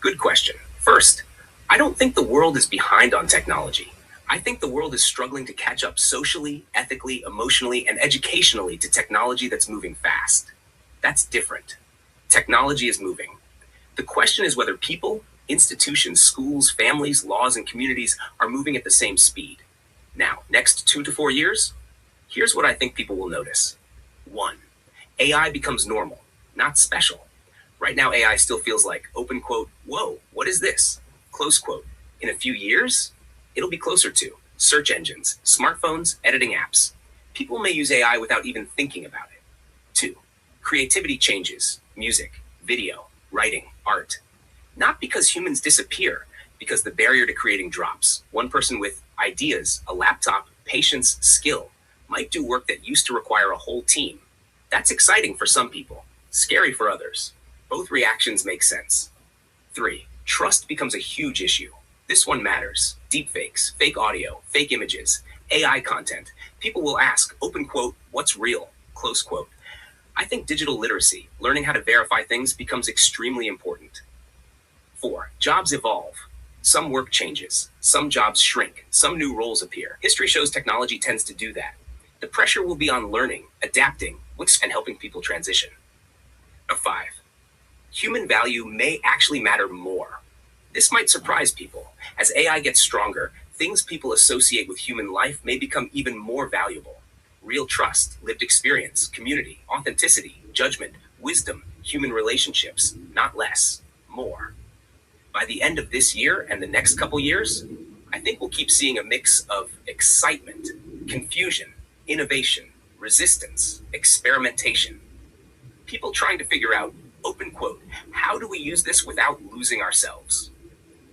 Good question. First, I don't think the world is behind on technology. I think the world is struggling to catch up socially, ethically, emotionally, and educationally to technology that's moving fast. That's different. Technology is moving. The question is whether people, institutions, schools, families, laws, and communities are moving at the same speed. Now, next 2 to 4 years, here's what I think people will notice. 1. AI becomes normal, not special. Right now, AI still feels like, open quote, whoa, what is this? Close quote. In a few years, it'll be closer to search engines, smartphones, editing apps. People may use AI without even thinking about it. 2. Creativity changes, music, video, writing, art. Not because humans disappear, because the barrier to creating drops. One person with ideas, a laptop, patience, skill, might do work that used to require a whole team. That's exciting for some people, scary for others. Both reactions make sense. 3. Trust becomes a huge issue. This one matters. Deepfakes, fake audio, fake images, AI content. People will ask, open quote, what's real? Close quote. I think digital literacy, learning how to verify things, becomes extremely important. 4. Jobs evolve. Some work changes. Some jobs shrink. Some new roles appear. History shows technology tends to do that. The pressure will be on learning, adapting, and helping people transition. 5. Human value may actually matter more. This might surprise people. As AI gets stronger, things people associate with human life may become even more valuable. Real trust, lived experience, community, authenticity, judgment, wisdom, human relationships, not less, more. By the end of this year and the next couple years, I think we'll keep seeing a mix of excitement, confusion, innovation, resistance, experimentation. People trying to figure out, open quote, how do we use this without losing ourselves?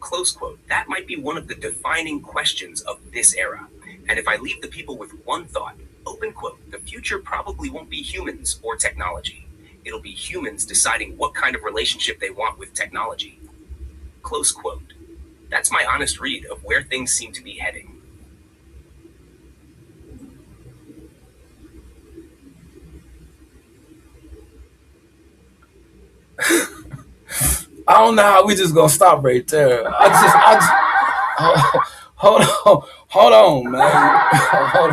Close quote. That might be one of the defining questions of this era. And if I leave the people with one thought, open quote, the future probably won't be humans or technology. It'll be humans deciding what kind of relationship they want with technology. Close quote. That's my honest read of where things seem to be heading. I don't know how we just gonna stop right there. Hold on, man, hold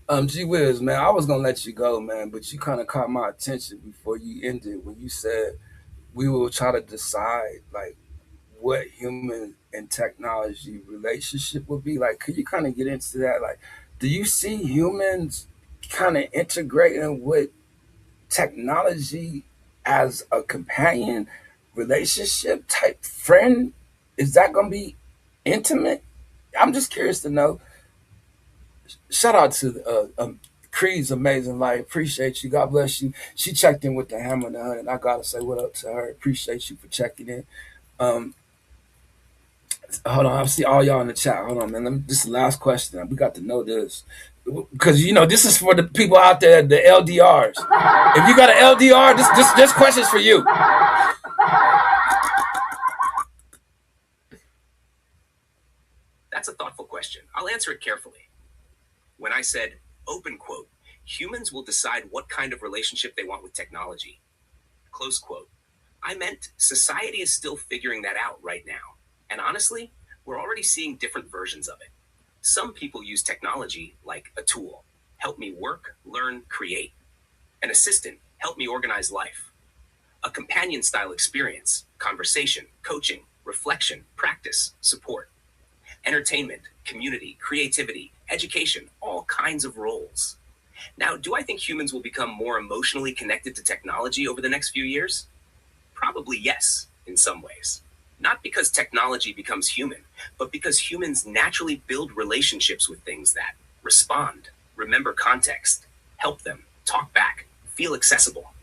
on. Gee whiz, man, I was gonna let you go, man, but you kind of caught my attention before you ended when you said we will try to decide like what human and technology relationship would be. Like, could you kind of get into that? Like, do you see humans kind of integrating with technology as a companion relationship type friend? Is that going to be intimate? I'm just curious to know. Shout out to Creed's Amazing Life. Appreciate you. God bless you. She checked in with the hammer and the honey, and I gotta say what up to her. Appreciate you for checking in. Um, Hold on, I see all y'all in the chat. Hold on, man. This is the last question. We got to know this because this is for the people out there, the LDRs. If you got an LDR, this question's for you. That's a thoughtful question. I'll answer it carefully. When I said, open quote, humans will decide what kind of relationship they want with technology, close quote, I meant society is still figuring that out right now. And honestly, we're already seeing different versions of it. Some people use technology like a tool. Help me work, learn, create. An assistant, help me organize life. A companion style experience, conversation, coaching, reflection, practice, support. Entertainment, community, creativity, education, all kinds of roles. Now, do I think humans will become more emotionally connected to technology over the next few years? Probably yes, in some ways. Not because technology becomes human, but because humans naturally build relationships with things that respond, remember context, help them, talk back, feel accessible.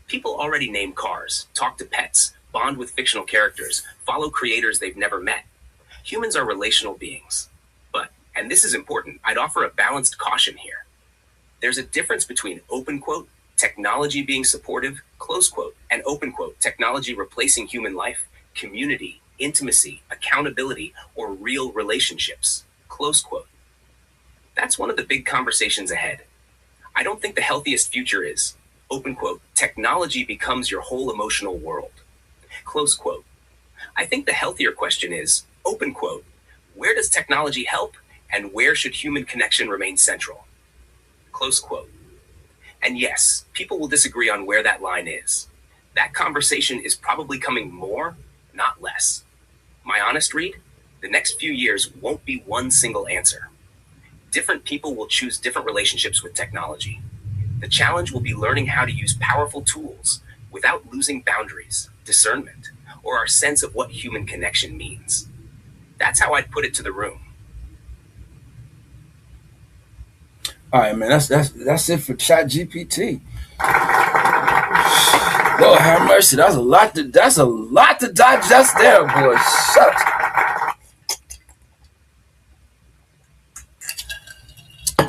People already name cars, talk to pets, bond with fictional characters, follow creators they've never met. Humans are relational beings. But, and this is important, I'd offer a balanced caution here. There's a difference between open quote, technology being supportive, close quote, and open quote, technology replacing human life, community, intimacy, accountability, or real relationships, close quote. That's one of the big conversations ahead. I don't think the healthiest future is, open quote, technology becomes your whole emotional world, close quote. I think the healthier question is, open quote, where does technology help and where should human connection remain central? Close quote. And yes, people will disagree on where that line is. That conversation is probably coming more, not less. My honest read, the next few years won't be one single answer. Different people will choose different relationships with technology. The challenge will be learning how to use powerful tools without losing boundaries, discernment, or our sense of what human connection means. That's how I'd put it to the room. All right, man. That's it for Chat GPT. Lord have mercy. That's a lot to digest there, boy. Shucks.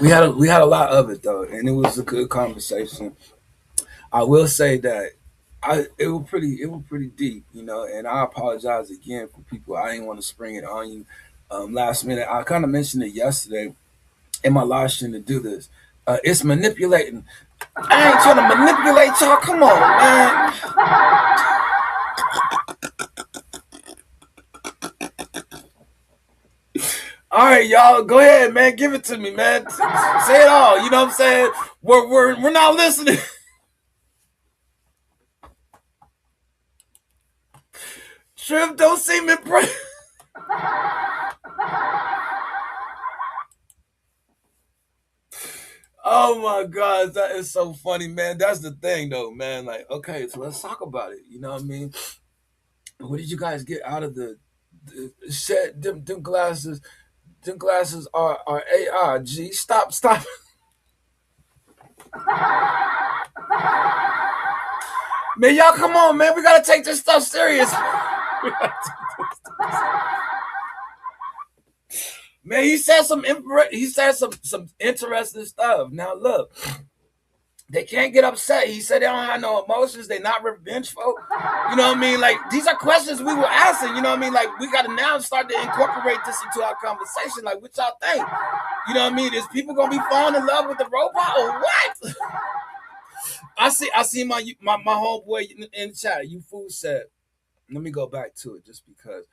We had a lot of it though, and it was a good conversation. I will say that it was pretty deep, and I apologize again for people. I didn't want to spring it on you last minute. I kind of mentioned it yesterday in my live stream to do this. It's manipulating. I ain't trying to manipulate y'all. Come on, man. All right, y'all, go ahead, man. Give it to me, man. Say it all. You know what I'm saying? We're not listening. Shrimp don't seem impressed. Oh my gosh, that is so funny, man. That's the thing, though, man. Like, okay, so let's talk about it. You know what I mean? What did you guys get out of the set? Them glasses. Them glasses are AI. G, stop. Man, y'all, come on, man. We gotta take this stuff serious. Man, he said some interesting stuff. Now look, they can't get upset. He said they don't have no emotions. They're not revengeful. You know what I mean? Like, these are questions we were asking. You know what I mean? Like, we got to now start to incorporate this into our conversation. Like, what y'all think? You know what I mean? Is people gonna be falling in love with the robot or what? I see my homeboy in the chat. You fool said. Let me go back to it just because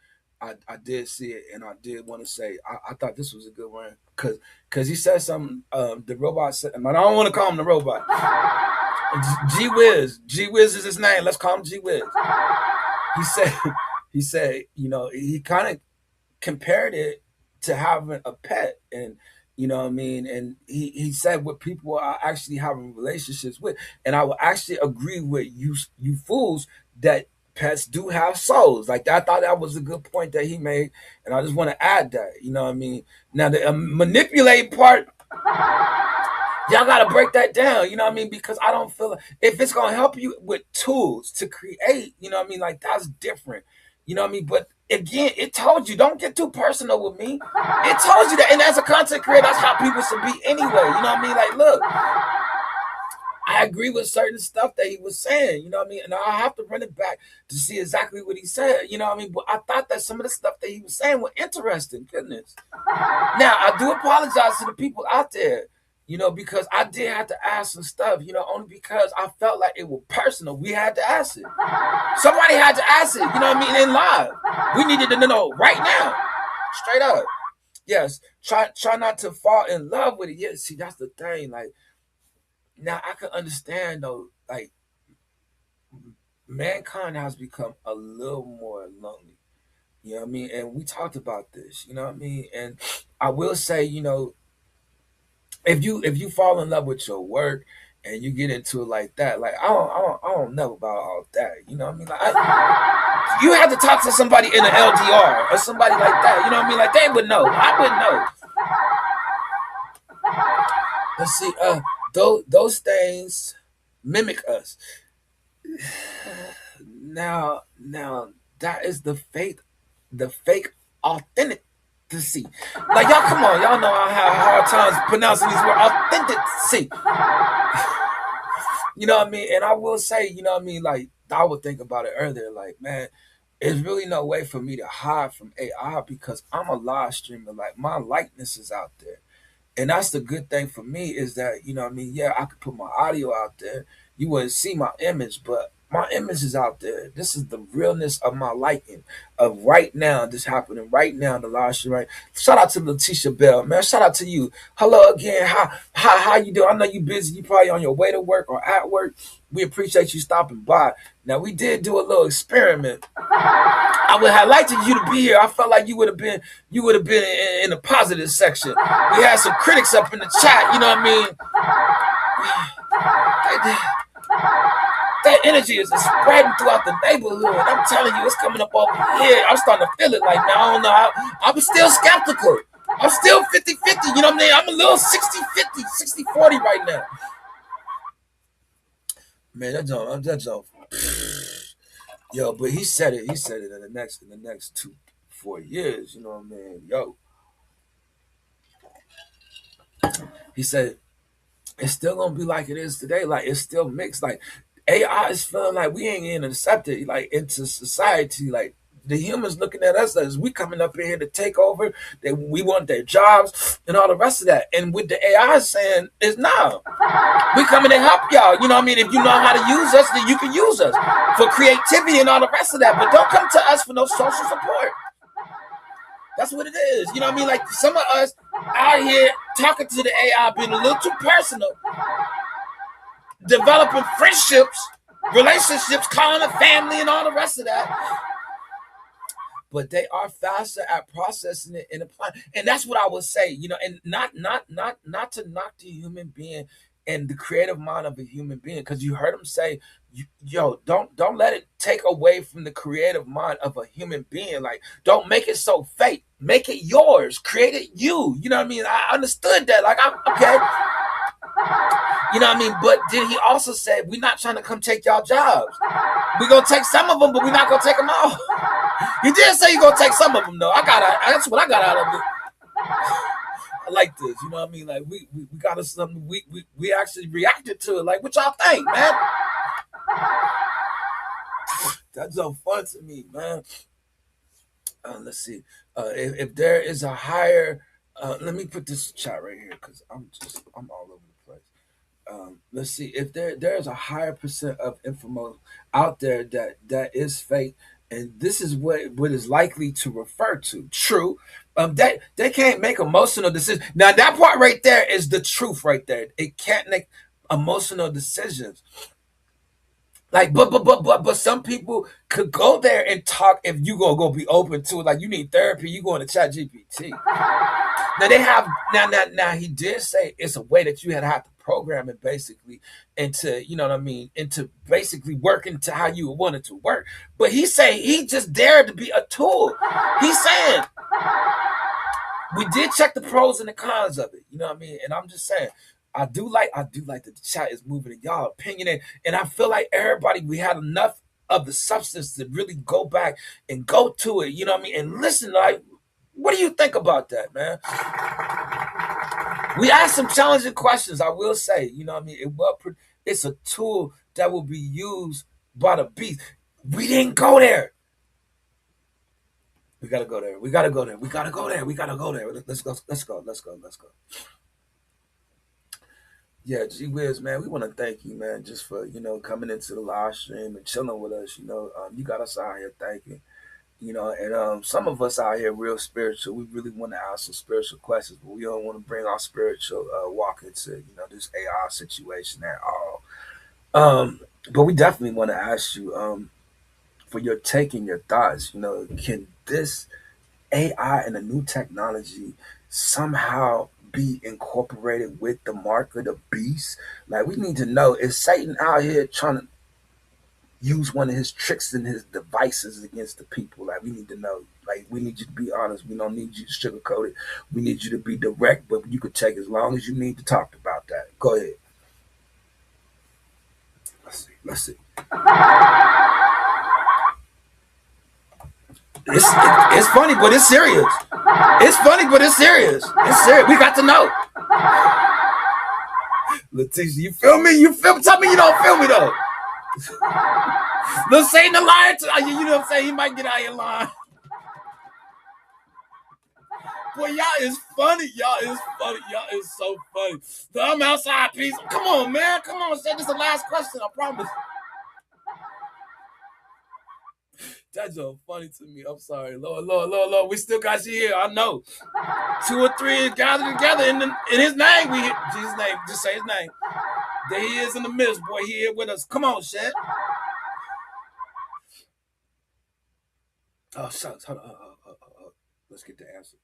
I did see it and I did want to say I thought this was a good one because he said something. The robot said, I don't want to call him the robot. G Wiz is his name. Let's call him G Wiz. He said, he kind of compared it to having a pet, and you know what I mean. And he said what people are actually having relationships with, and I will actually agree with you fools that pets do have souls. Like, I thought that was a good point that he made, and I just want to add that. You know what I mean? Now the manipulate part, y'all got to break that down. You know what I mean? Because I don't feel if it's gonna help you with tools to create. You know what I mean? Like, that's different. You know what I mean? But again, it told you don't get too personal with me. It told you that, and as a content creator, that's how people should be anyway. You know what I mean? Like, look. I I agree with certain stuff that he was saying, you know what I mean? And I have to run it back to see exactly what he said, you know what I mean? But I thought that some of the stuff that he was saying were interesting, goodness. Now, I do apologize to the people out there, because I did have to ask some stuff, only because I felt like it was personal. We had to ask it. Somebody had to ask it, you know what I mean, in live. We needed to know right now, straight up. Yes, try not to fall in love with it. Yeah, see, that's the thing. Like, now I can understand though, like, mankind has become a little more lonely. You know what I mean? And we talked about this, you know what I mean? And I will say, if you fall in love with your work and you get into it like that, like I don't know about all that. You know what I mean? Like, you have to talk to somebody in an LDR or somebody like that. You know what I mean? Like, they would know. I wouldn't know. Let's see. Those things mimic us. Now that is the fake authenticity. Like, y'all, come on, y'all know I have hard times pronouncing these words. Authenticity. You know what I mean? And I will say, you know what I mean? Like, I would think about it earlier. Like, man, there's really no way for me to hide from AI because I'm a live streamer. Like, my likeness is out there. And that's the good thing for me is that, you know what I mean? Yeah, I could put my audio out there. You wouldn't see my image, but my image is out there. This is the realness of my liking of right now. This happening right now in the live stream. Right. Shout out to Letitia Bell, man. Shout out to you. Hello again. How you doing? I know you busy. You probably on your way to work or at work. We appreciate you stopping by. Now, we did do a little experiment. I would have liked you to be here. I felt like you would have been in the positive section. We had some critics up in the chat, you know what I mean? That energy is spreading throughout the neighborhood. I'm telling you, it's coming up over here. I'm starting to feel it like now. I don't know. I'm still skeptical. I'm still 50-50, you know what I mean? I'm a little 60-50, 60-40 right now. Man, that joke. Yo, but he said it. He said it in the next 2-4 years. You know what I mean? Yo, he said it's still gonna be like it is today. Like, it's still mixed. Like, AI is feeling like we ain't getting accepted like into society. Like, the humans looking at us as we coming up in here to take over. That we want their jobs and all the rest of that. And with the AI saying is no. We coming to help y'all. You know what I mean? If you know how to use us, then you can use us for creativity and all the rest of that. But don't come to us for no social support. That's what it is. You know what I mean? Like, some of us out here talking to the AI, being a little too personal, developing friendships, relationships, calling a family and all the rest of that. But they are faster at processing it and applying. And that's what I would say, and not to knock the human being and the creative mind of a human being, because you heard him say, yo, don't let it take away from the creative mind of a human being. Like, don't make it so fake. Make it yours. Create it you. You know what I mean? I understood that. Like, okay. You know what I mean? But then he also said, we're not trying to come take y'all jobs. We're going to take some of them, but we're not going to take them all. He did say you're going to take some of them, though. That's what I got out of it. I like this. You know what I mean? Like, we got us something. We actually reacted to it. Like, what y'all think, man? That's so fun to me, man. Let's see. If there is a higher... let me put this chat right here because I'm all over the place. Let's see if there's a higher percent of info out there that is fake, and this is what is likely to refer to. True, that they can't make emotional decisions. Now, that part right there is the truth right there. It can't make emotional decisions. Like, but some people could go there and talk if you gonna go be open to it. Like, you need therapy, you going to Chat GPT. Now they have now he did say it's a way that you have to program it basically into, you know what I mean, into basically working to how you want it to work. But he say he just dared to be a tool. He's saying we did check the pros and the cons of it. You know what I mean? And I'm just saying, I do like that the chat is moving in y'all opinion, and I feel like everybody, we had enough of the substance to really go back and go to it. You know what I mean? And listen, like, what do you think about that, man? We asked some challenging questions, I will say. You know what I mean? It's a tool that will be used by the beast. We didn't go there. We gotta go there. We gotta go there. We gotta go there. We gotta go there. Let's go. Let's go. Let's go. Let's go. Yeah, G Wiz, man, we want to thank you, man, just for coming into the live stream and chilling with us. You got us out here thinking. And some of us out here real spiritual. We really want to ask some spiritual questions, but we don't want to bring our spiritual walk into this AI situation at all. But we definitely want to ask you for your take and your thoughts. Can this AI and the new technology somehow be incorporated with the mark of the beast? Like, we need to know, is Satan out here trying to use one of his tricks and his devices against the people? Like, we need to know. Like, we need you to be honest. We don't need you to sugarcoat it. We need you to be direct, but you could take as long as you need to talk about that. Go ahead. Let's see. It's funny, but it's serious. It's funny, but it's serious. It's serious. We got to know. Leticia, you feel me? You feel me? Tell me you don't feel me, though. Let's say the liar. You know what I'm saying? He might get out here lying. Boy, y'all is funny. Y'all is funny. Y'all is so funny. So I'm outside, please. Come on, man. Come on. Say this is the last question. I promise. That's so funny to me. I'm sorry. Lord. We still got you here. I know. 2 or 3 is gathered together in his name. We hit Jesus' name. Just say his name. There he is in the midst, boy. He here with us. Come on, Shed. Oh, shucks. Hold on. Let's get the answer.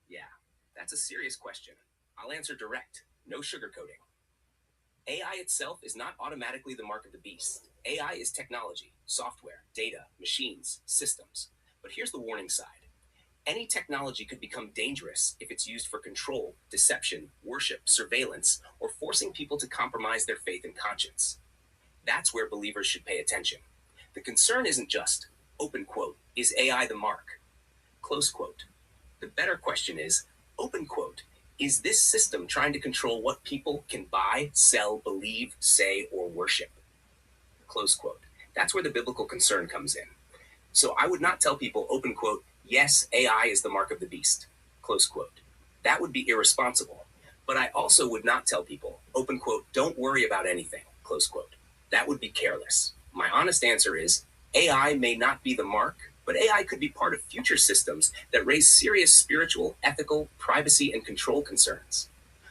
Yeah, that's a serious question. I'll answer direct. No sugarcoating. AI itself is not automatically the mark of the beast. AI is technology, software, data, machines, systems. But here's the warning side. Any technology could become dangerous if it's used for control, deception, worship, surveillance, or forcing people to compromise their faith and conscience. That's where believers should pay attention. The concern isn't just, open quote, is AI the mark? Close quote. The better question is, open quote, is this system trying to control what people can buy, sell, believe, say, or worship? Close quote. That's where the biblical concern comes in. So I would not tell people, open quote, yes, AI is the mark of the beast, close quote. That would be irresponsible. But I also would not tell people, open quote, don't worry about anything, close quote. That would be careless. My honest answer is, AI may not be the mark, but AI could be part of future systems that raise serious spiritual, ethical, privacy, and control concerns.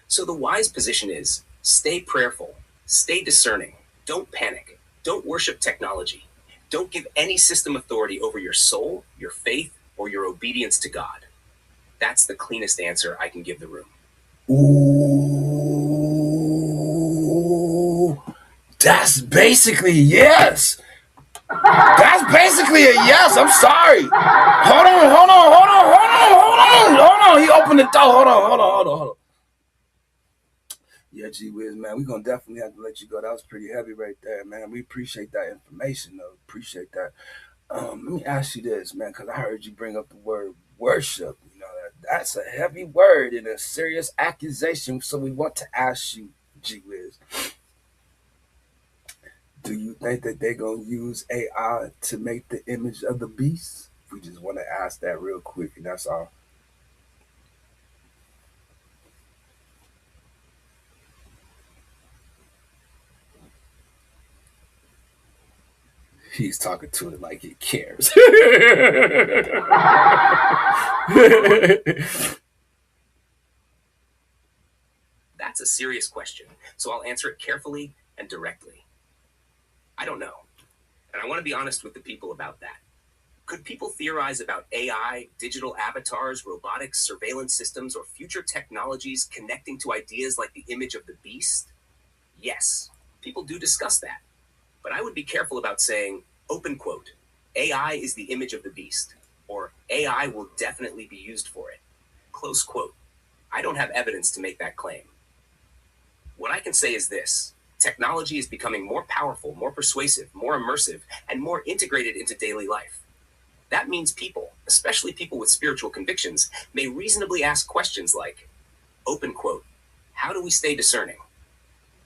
So the wise position is, stay prayerful, stay discerning, don't panic, don't worship technology, don't give any system authority over your soul, your faith, or your obedience to God. That's the cleanest answer I can give the room. Ooh, that's basically yes. That's basically a yes. I'm sorry. Hold on. He opened the door. Hold on. Yeah, gee whiz, man. We're gonna definitely have to let you go. That was pretty heavy right there, man. We appreciate that information, though. Appreciate that. Let me ask you this, man, because I heard you bring up the word worship. That's a heavy word and a serious accusation. So we want to ask you, gee whiz, do you think that they're gonna use AI to make the image of the beast? We just want to ask that real quick, and that's all. He's talking to it like he cares. That's a serious question, so I'll answer it carefully and directly. I don't know, and I want to be honest with the people about that. Could people theorize about AI, digital avatars, robotics, surveillance systems, or future technologies connecting to ideas like the image of the beast? Yes, people do discuss that. But I would be careful about saying, open quote, AI is the image of the beast, or AI will definitely be used for it, close quote. I don't have evidence to make that claim. What I can say is this. Technology is becoming more powerful, more persuasive, more immersive, and more integrated into daily life. That means people, especially people with spiritual convictions, may reasonably ask questions like, open quote, how do we stay discerning?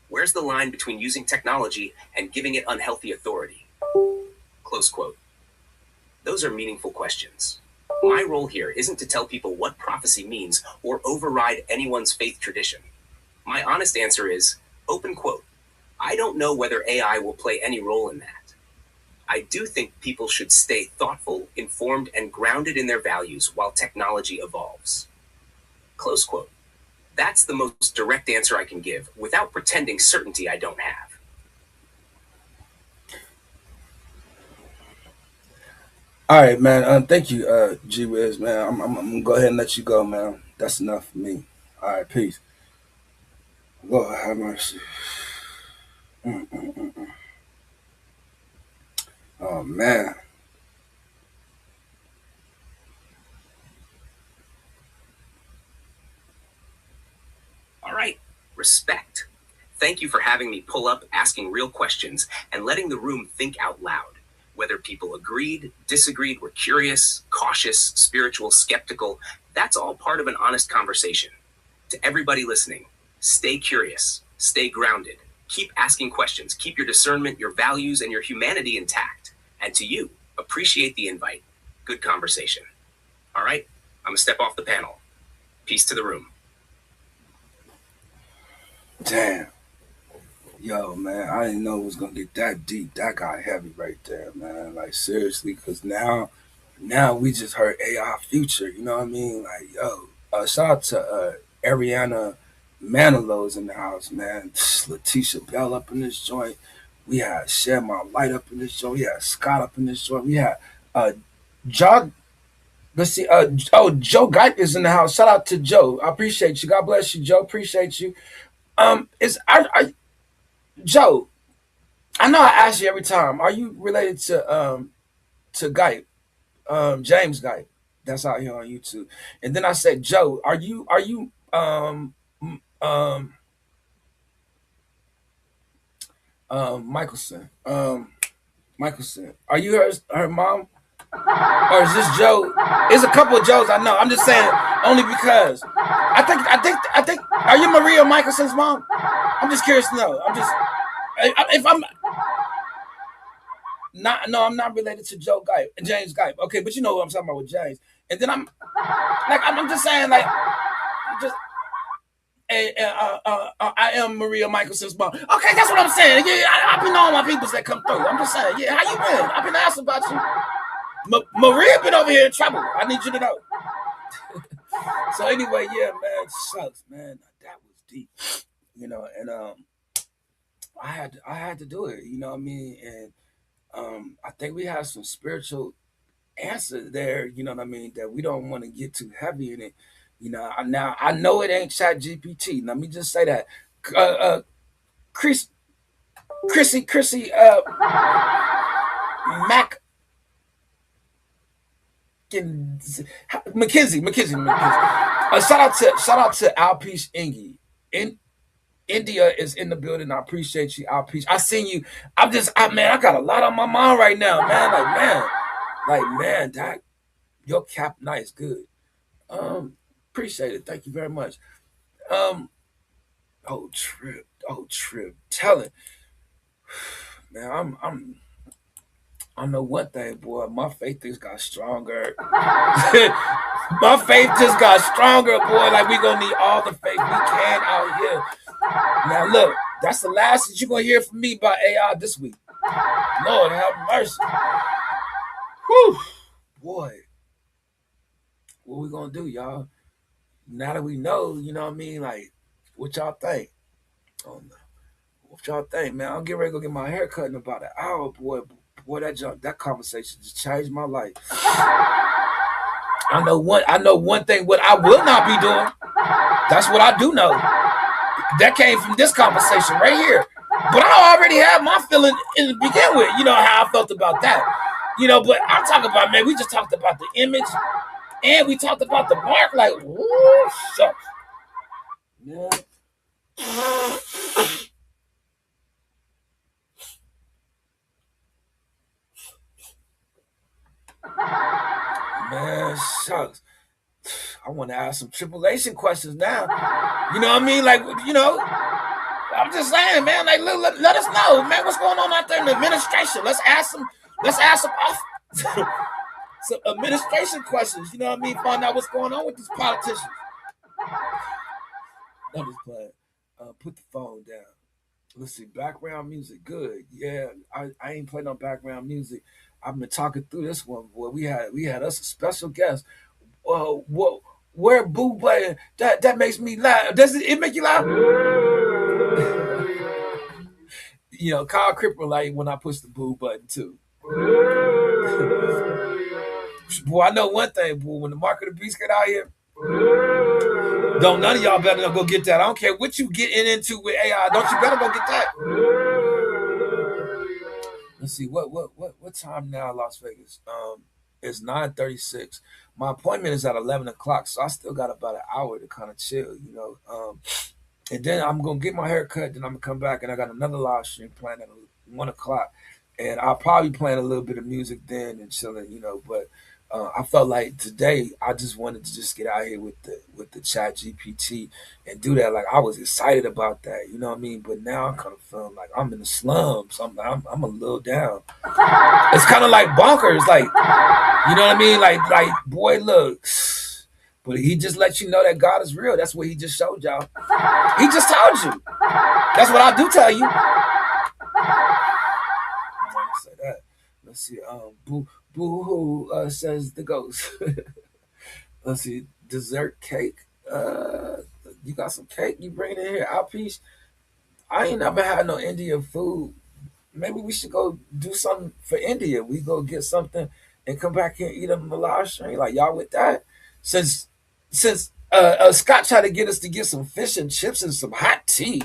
Where's the line between using technology and giving it unhealthy authority? Close quote. Those are meaningful questions. My role here isn't to tell people what prophecy means or override anyone's faith tradition. My honest answer is, open quote, I don't know whether AI will play any role in that. I do think people should stay thoughtful, informed, and grounded in their values while technology evolves. Close quote. That's the most direct answer I can give without pretending certainty I don't have. All right, man. Thank you, G Wiz, man. I'm gonna go ahead and let you go, man. That's enough for me. All right, peace. Lord have mercy. Oh man. All right, respect. Thank you for having me pull up, asking real questions, and letting the room think out loud. Whether people agreed, disagreed, were curious, cautious, spiritual, skeptical, that's all part of an honest conversation. To everybody listening, stay curious, stay grounded, keep asking questions, keep your discernment, your values, and your humanity intact. And to you, appreciate the invite. Good conversation. All right, I'm gonna step off the panel. Peace to the room. Damn. Yo, man, I didn't know it was gonna get that deep. That got heavy right there, man. Like seriously, because now we just heard AI Future. You know what I mean? Like, yo, shout out to Ariana Manilow's in the house, man. Letitia Bell up in this joint. We had Shed My Light up in this joint. We had Scott up in this joint. We had uh John. Let's see. Joe Guype is in the house. Shout out to Joe. I appreciate you. God bless you, Joe. Appreciate you. Is I Joe? I know I ask you every time. Are you related to Guype, James Guype? That's out here on YouTube. And then I said, Joe, are you Michelson? Michelson. Are you her mom? Or is this Joe? It's a couple of Joes I know. I'm just saying only because I think are you Maria Michelson's mom? I'm just curious to know. If I'm not no, I'm not related to Joe Guype, James Guype. Okay, but you know what I'm talking about with James. And then I'm just saying like just I am Maria Michelson's mom. Okay, that's what I'm saying. Yeah, I be knowing my peoples that come through. I'm just saying, yeah, how you been? I've been asking about you. Maria been over here in trouble. I need you to know. So anyway, yeah, man, sucks, man. That was deep, and I had to do it. You know what I mean? And I think we have some spiritual answer there. You know what I mean? That we don't want to get too heavy in it. Now I know it ain't Chat GPT. Let me just say that. Chris, Chrissy, Mac. McKenzie. Shout out to Alpesh Ingi. In India is in the building. I appreciate you, Alpesh. I seen you. Man, I got a lot on my mind right now, man. Like man, that your cap nice, good. Appreciate it. Thank you very much. Um, trip. Tell it, man. I know one thing, boy. My faith just got stronger. My faith just got stronger, boy. Like we gonna need all the faith we can out here. Now look, that's the last that you're gonna hear from me about AI this week. Lord have mercy. Whew. Boy, what we gonna do, y'all? Now that we know, you know what I mean? Like, what y'all think? Oh no. What y'all think, man? I'm getting ready to go get my hair cut in about an hour, boy. Boy, that conversation just changed my life. I know one thing what I will not be doing. That's what I do know. That came from this conversation right here. But I already had my feeling in the begin with, how I felt about that. But I'm talking about, man, we just talked about the image and we talked about the mark, like, whoo, shucks. Yeah. shucks. I want to ask some tribulation questions now. You know what I mean? Like, you know, I'm just saying, man. Like, let us know, man, what's going on out there in the administration. Let's ask some. Let's ask some administration questions. You know what I mean? Find out what's going on with these politicians. I'm just playing. Put the phone down. Let's see. Background music, good. Yeah, I ain't playing no background music. I've been talking through this one, boy. We had us a special guest. What? Where Boo playing? That makes me laugh. Does it make you laugh? You know, Kyle Cripper like when I push the Boo button too. Boy, I know one thing, boy. When the Mark of the Beast get out here, don't none of y'all better go get that. I don't care what you getting into with AI. Don't you better go get that. Let's see what time now, Las Vegas? It's 9:36. My appointment is at 11 o'clock, so I still got about an hour to kind of chill, you know. And then I'm gonna get my hair cut. Then I'm gonna come back, and I got another live stream planned at 1 o'clock, and I'll probably playing a little bit of music then and chilling, you know. But I felt like today I just wanted to just get out here with the Chat GPT and do that. Like I was excited about that, you know what I mean. But now I'm kind of feeling like I'm in the slums. I'm a little down. It's kind of like bonkers, like you know what I mean. Like boy, look. But he just let you know that God is real. That's what he just showed y'all. He just told you. That's what I do tell you. I want to say that. Let's see. Boo hoo says the ghost. Let's see. Dessert cake. You got some cake you bring in here? Out piece. I ain't never had no Indian food. Maybe we should go do something for India. We go get something and come back here and eat them in the live stream. Like y'all with that? Since Scott tried to get us to get some fish and chips and some hot tea.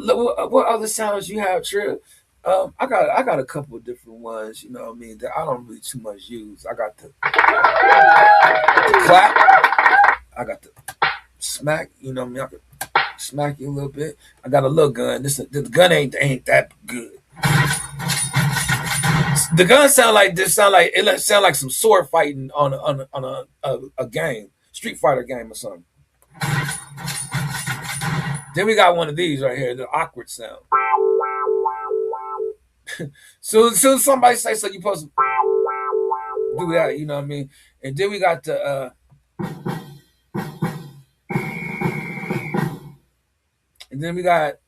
What other sounds you have, Trip? I got a couple of different ones, you know what I mean, that I don't really too much use. I got the clap, I got the smack, you know what I mean? I can smack you a little bit. I got a little gun. The gun ain't that good. The gun sound like some sword fighting on a game, Street Fighter game or something. Then we got one of these right here, the awkward sound. Soon somebody say so, you supposed to do that, you know what I mean? And then we got the and then we got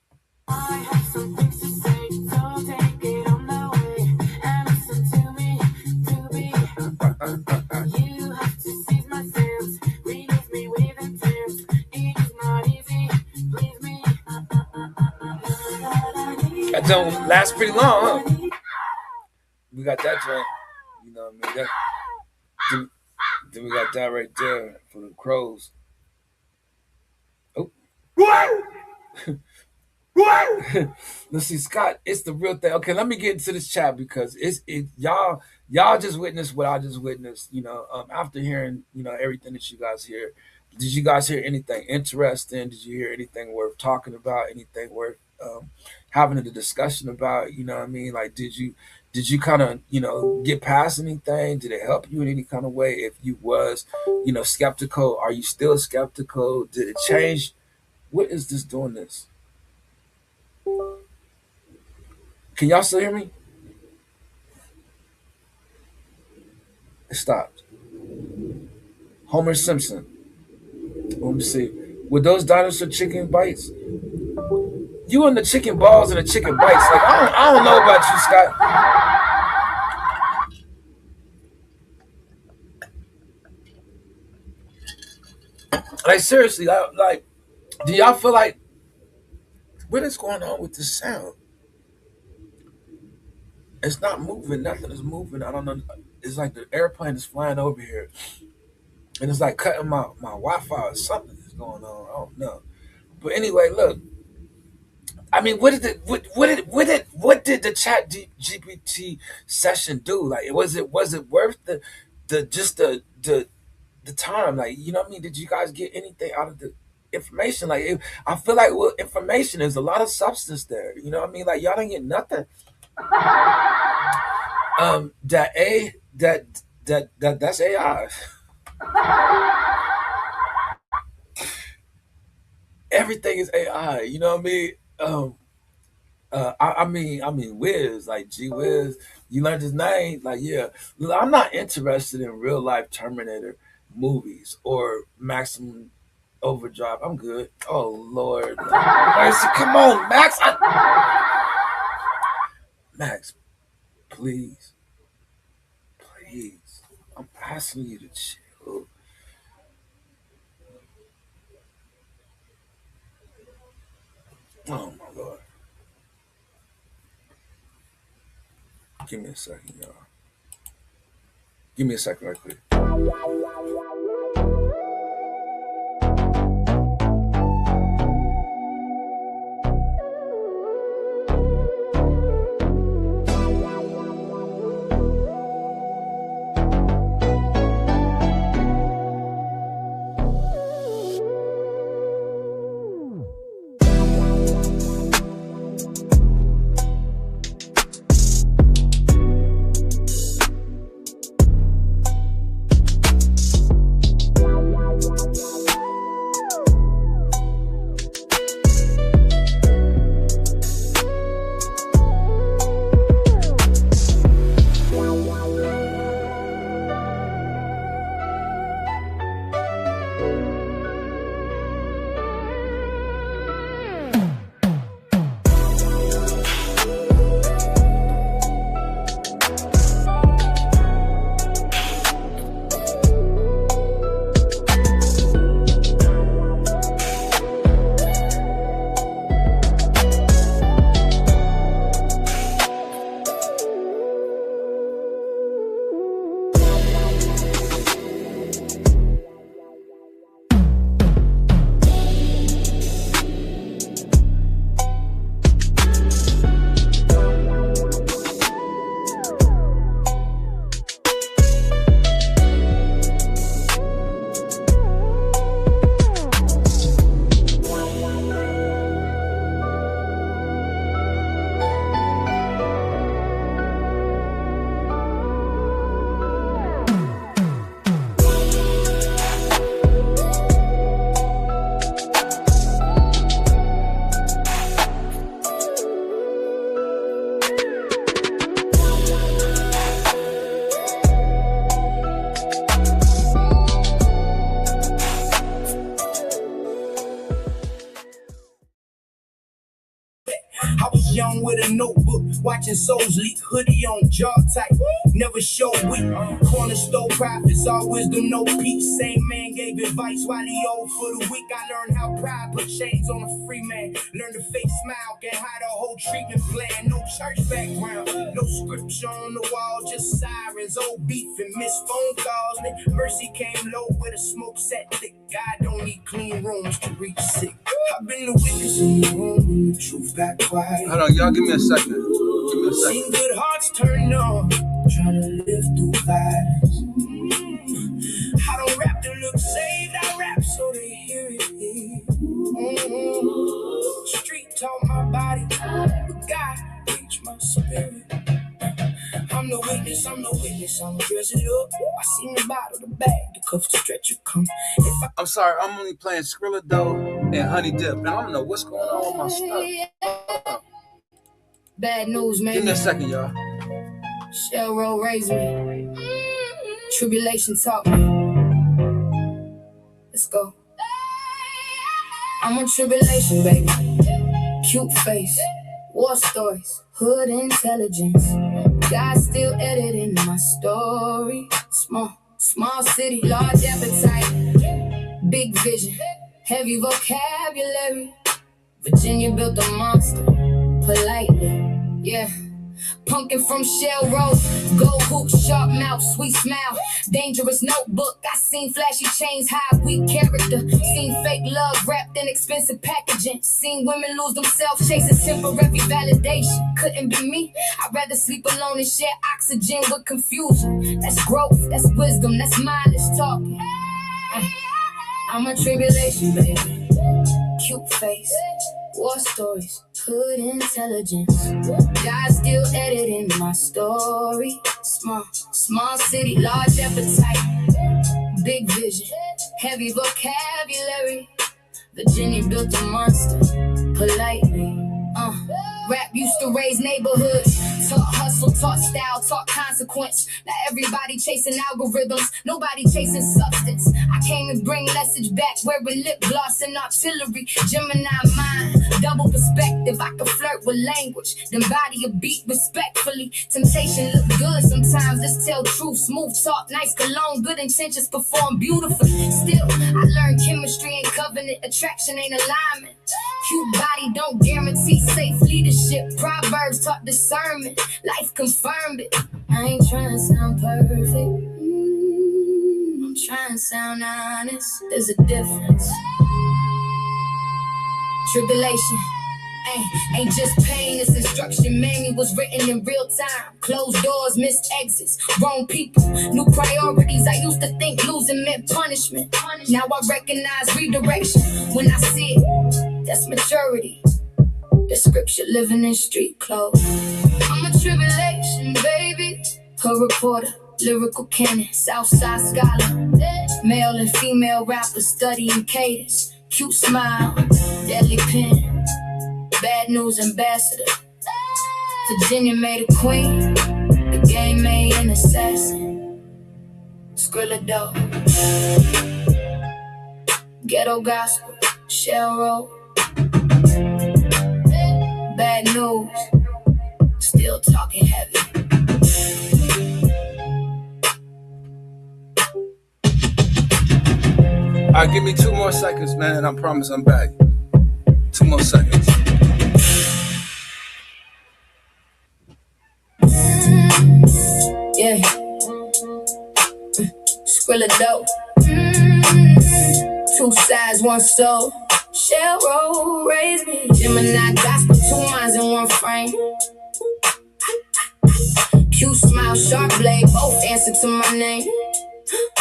that don't last pretty long, huh? We got that joint, you know what I mean? Then we got that right there for the crows. Oh. Let's see, Scott. It's the real thing. Okay, let me get into this chat because y'all just witnessed what I just witnessed. You know, after hearing everything that you guys hear, did you guys hear anything interesting? Did you hear anything worth talking about? Anything worth having a discussion about? You know what I mean? Like, did you kind of get past anything? Did it help you in any kind of way? If you was skeptical, are you still skeptical? Did it change? What is this doing this? Can y'all still hear me? It stopped. Homer Simpson. Let me see. With those dinosaur chicken bites, you and the chicken balls and the chicken bites. Like I don't know about you, Scott. Like seriously, like, do y'all feel like what is going on with this sound? It's not moving. Nothing is moving. I don't know. It's like the airplane is flying over here, and it's like cutting my Wi-Fi or something is going on. I don't know. But anyway, look. I mean, what did the Chat GPT session do? Like, was it worth the time? Like, you know what I mean? Did you guys get anything out of the information? Like, I feel like information is a lot of substance there. You know what I mean? Like, y'all didn't get nothing. That's AI. Everything is AI. You know what I mean? I mean, Wiz, like G Wiz, you learned his name. Like, yeah, look, I'm not interested in real life Terminator movies or Maximum Overdrive. I'm good. Oh Lord, mercy, come on, Max. Max, please, please, I'm asking you to chill. Oh my Lord, give me a second, y'all. Give me a second, right quick. I was young with a notebook, watching souls leak, hoodie on, jaw tight, never show weak. Corner store profits, all wisdom, no peace. Same man gave advice while he old for the weak. I learned how pride put chains on a free man. Learned to fake smile, can hide a whole treatment plan. No church background, no scripture on the wall, just sirens, old beef and missed phone calls. Mercy came low with a smoke set thick. God don't need clean rooms to reach sick. I've been the witness in the room when the truth got quiet. Hold on, y'all. Give me a second. Give me a second. Seen good hearts turn on, trying to live through violence. I don't rap to look saved, I rap so they hear it. Street taught my body, but God reached my spirit. I'm the witness, I'm dress it up. I seen the bottle, the bag, the cuff, the stretcher come. I'm sorry, I'm only playing Skrilla Dough and Honey Dip, and I don't know what's going on with my stuff. Bad news, man. Give me a second, y'all. Shell roll raised me. Tribulation taught me. Let's go. I'm on tribulation, baby. Cute face, war stories, hood intelligence. God still editing my story. Small city, large appetite, big vision, heavy vocabulary. Virginia built a monster, politely, yeah. Punkin from Shell Road, gold hoops, sharp mouth, sweet smile, dangerous notebook. I seen flashy chains, high, weak character. Seen fake love wrapped in expensive packaging. Seen women lose themselves chasing temporary validation. Couldn't be me. I'd rather sleep alone and share oxygen with confusion. That's growth, that's wisdom, that's mindless talking. I'm a tribulation, baby. Cute face, War stories, hood intelligence. God still editing my story. Small city, large appetite. Big vision, heavy vocabulary. Virginia built a monster, politely. Rap used to raise neighborhoods. Taught hustle, taught style, taught consequence. Now everybody chasing algorithms, nobody chasing substance. I came to bring message back, wearing lip gloss and artillery. Gemini mind, double perspective. I can flirt with language, then body a beat respectfully. Temptation look good sometimes, just tell truth. Smooth talk, nice cologne, good intentions perform beautifully. Still, I learned chemistry ain't covenant, attraction ain't alignment. Cute body don't guarantee safe leadership. Proverbs taught discernment. Life confirmed it. I ain't trying to sound perfect. I'm trying to sound honest. There's a difference. Tribulation ain't just pain, it's instruction. Manual was written in real time. Closed doors, missed exits, wrong people, new priorities. I used to think losing meant punishment. Now I recognize redirection when I see it. That's maturity. The scripture living in street clothes. I'm a tribulation, baby. A reporter, lyrical canon, Southside scholar. Male and female rappers studying cadence. Cute smile, deadly pen. Bad news ambassador. Virginia made a queen. The game made an assassin. Skrilla dope. Ghetto gospel. Shell roll. Bad news. Still talking heavy. All right, give me 2 more seconds, man, and I promise I'm back. 2 more seconds. Yeah. Skrilla dope. 2 sides, 1 soul. Shell roll, raise me. Gemini gospel, 2 minds in 1 frame. Cute smile, sharp blade, both answer to my name.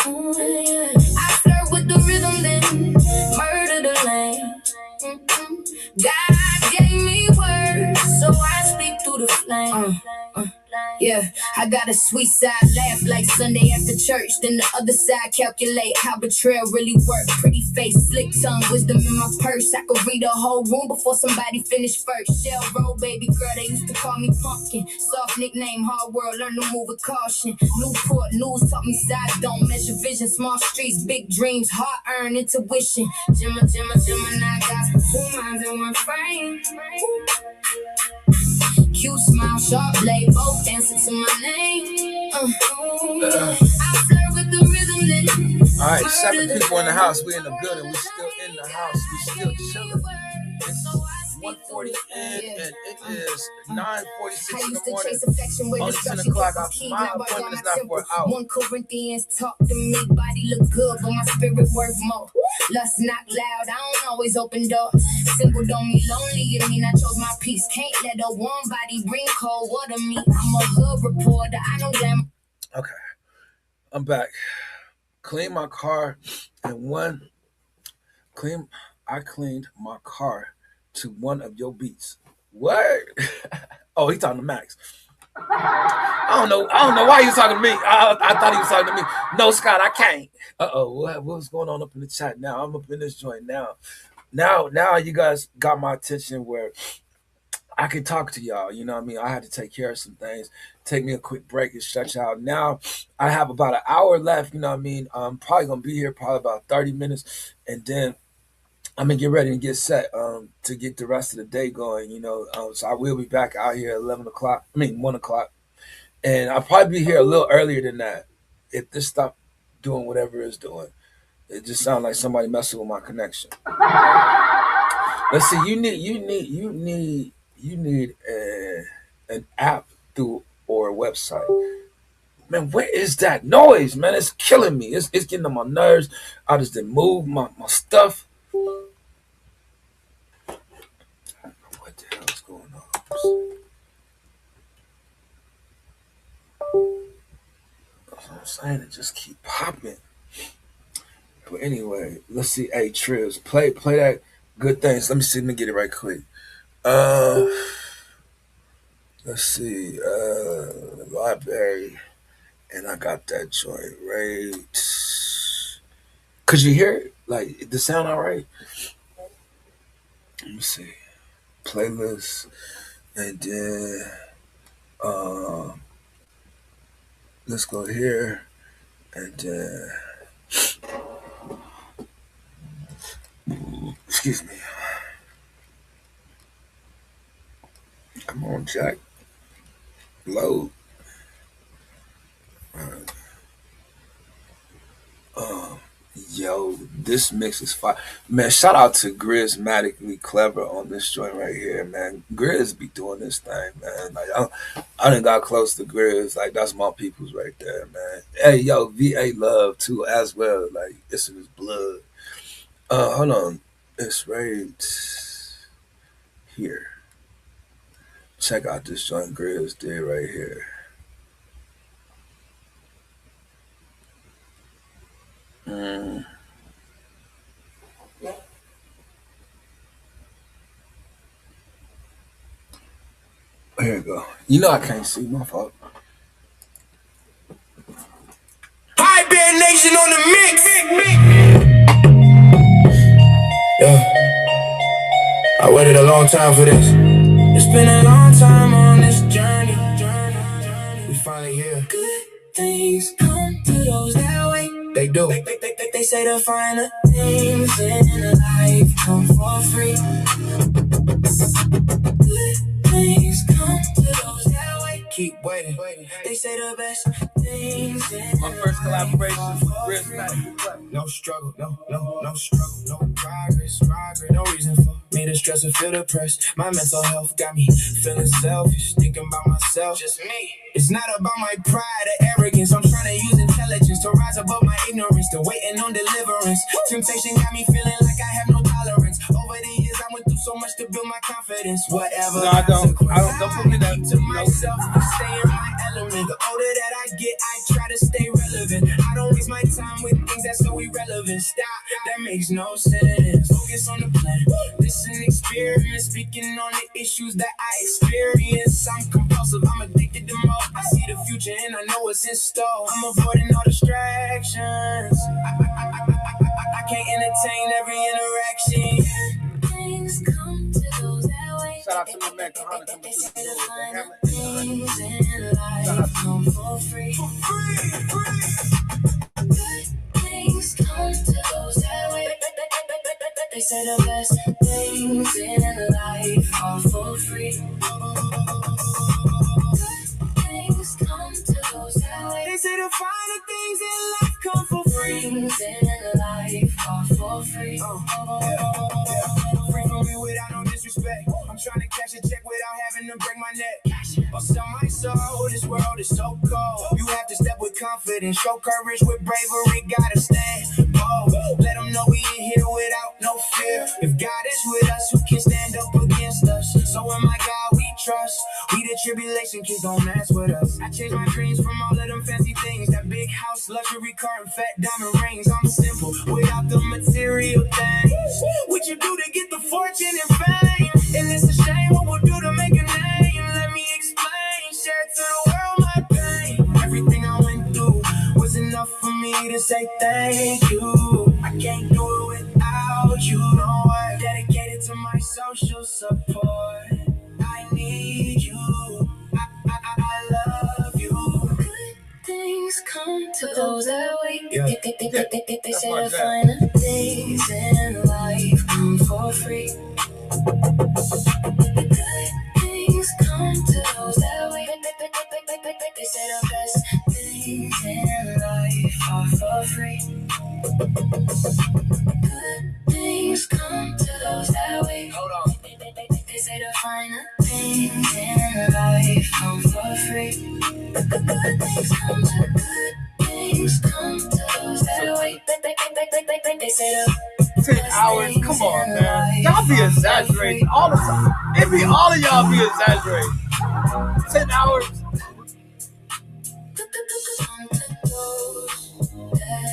I flirt with the rhythm, then murder the lane. God gave me words, so I speak through the flame. Yeah, I got a sweet side, laugh like Sunday after church. Then the other side, calculate how betrayal really work. Pretty face, slick tongue, wisdom in my purse. I could read a whole room before somebody finished first. Shell roll, baby girl, they used to call me pumpkin. Soft nickname, hard world, learn to move with caution. Newport news taught me size don't measure vision. Small streets, big dreams, hard-earned intuition. Gemini, gospel, 2 minds in 1 frame. Cute smile, sharp blade, both answer to my name. I flirt with the rhythm, then. All right, 7 people in the house. We in the building. We still in the house. We still chilling. It's 1:40 and it is 9:46 in the morning. Only 10 o'clock. My appointment is not for an hour. 1 Corinthians talk to me, body look good, but my spirit worth more. Lust not loud, I don't always open doors. Single don't mean lonely, it mean I chose my peace. Can't let a warm body bring cold water me. I'm a hood reporter, I know them. Okay, I'm back. Clean my car and I cleaned my car to one of your beats. What? Oh, he's talking to Max. I don't know why he was talking to me. I thought he was talking to me. No, Scott, I can't. What's going on up in the chat now? I'm up in this joint now. Now you guys got my attention where I can talk to y'all. You know what I mean? I had to take care of some things. Take me a quick break and stretch out. Now I have about an hour left. You know what I mean? I'm probably gonna be here probably about 30 minutes, and then I'm gonna get ready and get set to get the rest of the day going. So I will be back out here at 11 o'clock. 1 o'clock, and I'll probably be here a little earlier than that if this stop doing whatever it's doing. It just sounds like somebody messing with my connection. Let's see. You need an app through or a website. Man, where is that noise, man? It's killing me. It's getting on my nerves. I just didn't move my stuff. What the hell is going on? That's what I'm saying. It just keep popping. But anyway, let's see. Hey, Tribs, play that Good things. Let me see. Let me get it right quick. Uh, let's see. Library, and I got that joint right. Could you hear it? Like the sound, all right? Let me see. Playlist, and then uh, let's go here, and then excuse me. Come on, Jack. Load. Uh, Yo, this mix is fire. Man, shout out to Grizmatically Clever on this joint right here, man. Grizz be doing this thing, man. Like I done got close to Grizz. Like that's my people's right there, man. Hey, yo, VA love too as well. Like it's in his blood. Hold on. It's right here. Check out this joint Grizz did right here. Mm, here you go. You know I can't see my fault. High Bear Nation on the mix. Yeah, I waited a long time for this. It's been a long time on this journey. We finally here. Good things come to those that wait. They do. They say the finer things in life come for free. Good things come to those that wait. Keep waiting. They say the best things in My first collaboration with Grizmatically Clever. no struggle, no struggle, no progress, no reason for me to stress or feel depressed. My mental health got me feeling selfish, thinking about myself, just me. It's not about my pride or arrogance. I'm trying to use intelligence to rise above my ignorance, to waiting on deliverance. Temptation got me feeling like I have no tolerance. Over the years, I went through so much to build my confidence. Whatever. No, I don't put me that to myself, stay in my element. The older that I get, I try to stay relevant. I don't waste my time with things that's so irrelevant. Stop, that makes no sense. Focus on the plan. This is an experiment, speaking on the issues that I experience. I'm compulsive, I'm addicted to more. I see the future and I know what's in store. I'm avoiding all distractions. I can't entertain every interaction. Things come to those that wait. Shout out to my man Kahana coming through the door. Things in life come for free. Good things come to those that wait. They say the best things in life are for free. Good things come to those that wait. They say the finer things in life come for free. Things in life are for free. Free from me without no disrespect. I'm trying to cash a check without having to break my neck. Or sell my soul, this world is so cold. You have to step with confidence, show courage with bravery, gotta stand bold. Let them know we ain't here without no fear. If God is with us, who can stand up against us? So in my God we trust. We the tribulation kids, don't mess with us. I changed my dreams from all of them fancy things. That big house, luxury car, and fat diamond rings. I'm simple without the material things. What you do to get the fortune and fame? And it's a shame what we'll do to make a name. Let me explain, share to the world my pain. Everything I went through was enough for me to say thank you. I can't do it without you. No way. Dedicated to my social support. I need you. I love you. Good things come to those that wait. Yeah. They say the finer things in life come for free. Good things come to those that wait. They say the best things in life are for free. Good things come to those that wait. Hold on. They say the finer things in life come for free. Good things come to those that wait. They say the 10 hours. Come on, man. Y'all be exaggerating all the time. It be all of y'all be exaggerating. 10 hours.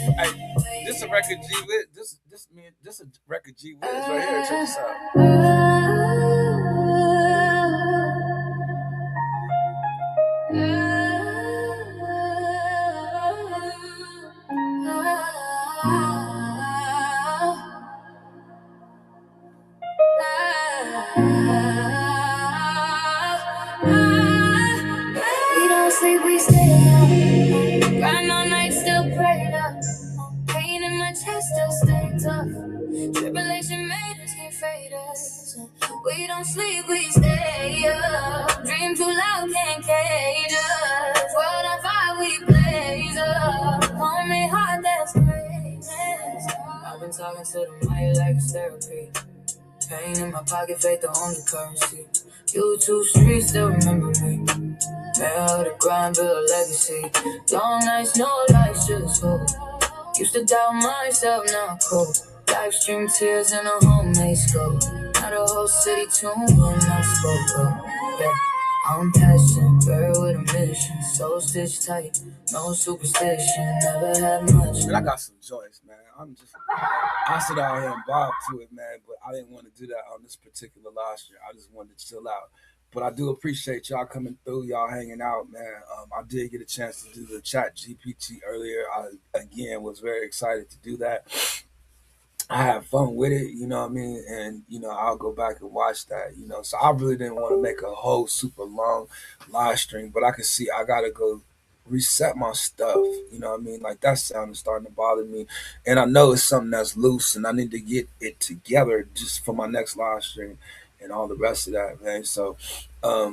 Hey, this a record G Wiz. This a record G Wiz right here. Check this out. We don't sleep, we stay up. Grind all night, still prayed up. Pain in my chest, still stay tough. Tribulation made us, can't fade us. We don't sleep, we stay up. Dream too loud, can't cage us. World on fire, we blaze up. Homie, heart, that's crazy. I've been talking to the mic like it's therapy. Pain in my pocket, faith the only currency. You two streets still remember me. Bear the grind, build a legacy. Long nights, no lights, just hope. Used to doubt myself, now cool. Live stream tears in a homemade scope. Not a whole city tune when I spoke up. Yeah, I'm passionate, bird with a mission. So stitched tight, no superstition. Never had much. Man, I got some joints, man. I sit out here and bob to it, man, but I didn't want to do that on this particular live stream. I just wanted to chill out. But I do appreciate y'all coming through, y'all hanging out, man. I did get a chance to do the chat GPT earlier. I, again, was very excited to do that. I had fun with it, you know what I mean? And, I'll go back and watch that, So I really didn't want to make a whole super long live stream, but I could see I got to go reset my stuff, you know what I mean? Like that sound is starting to bother me. And I know it's something that's loose and I need to get it together just for my next live stream and all the rest of that, man. So, I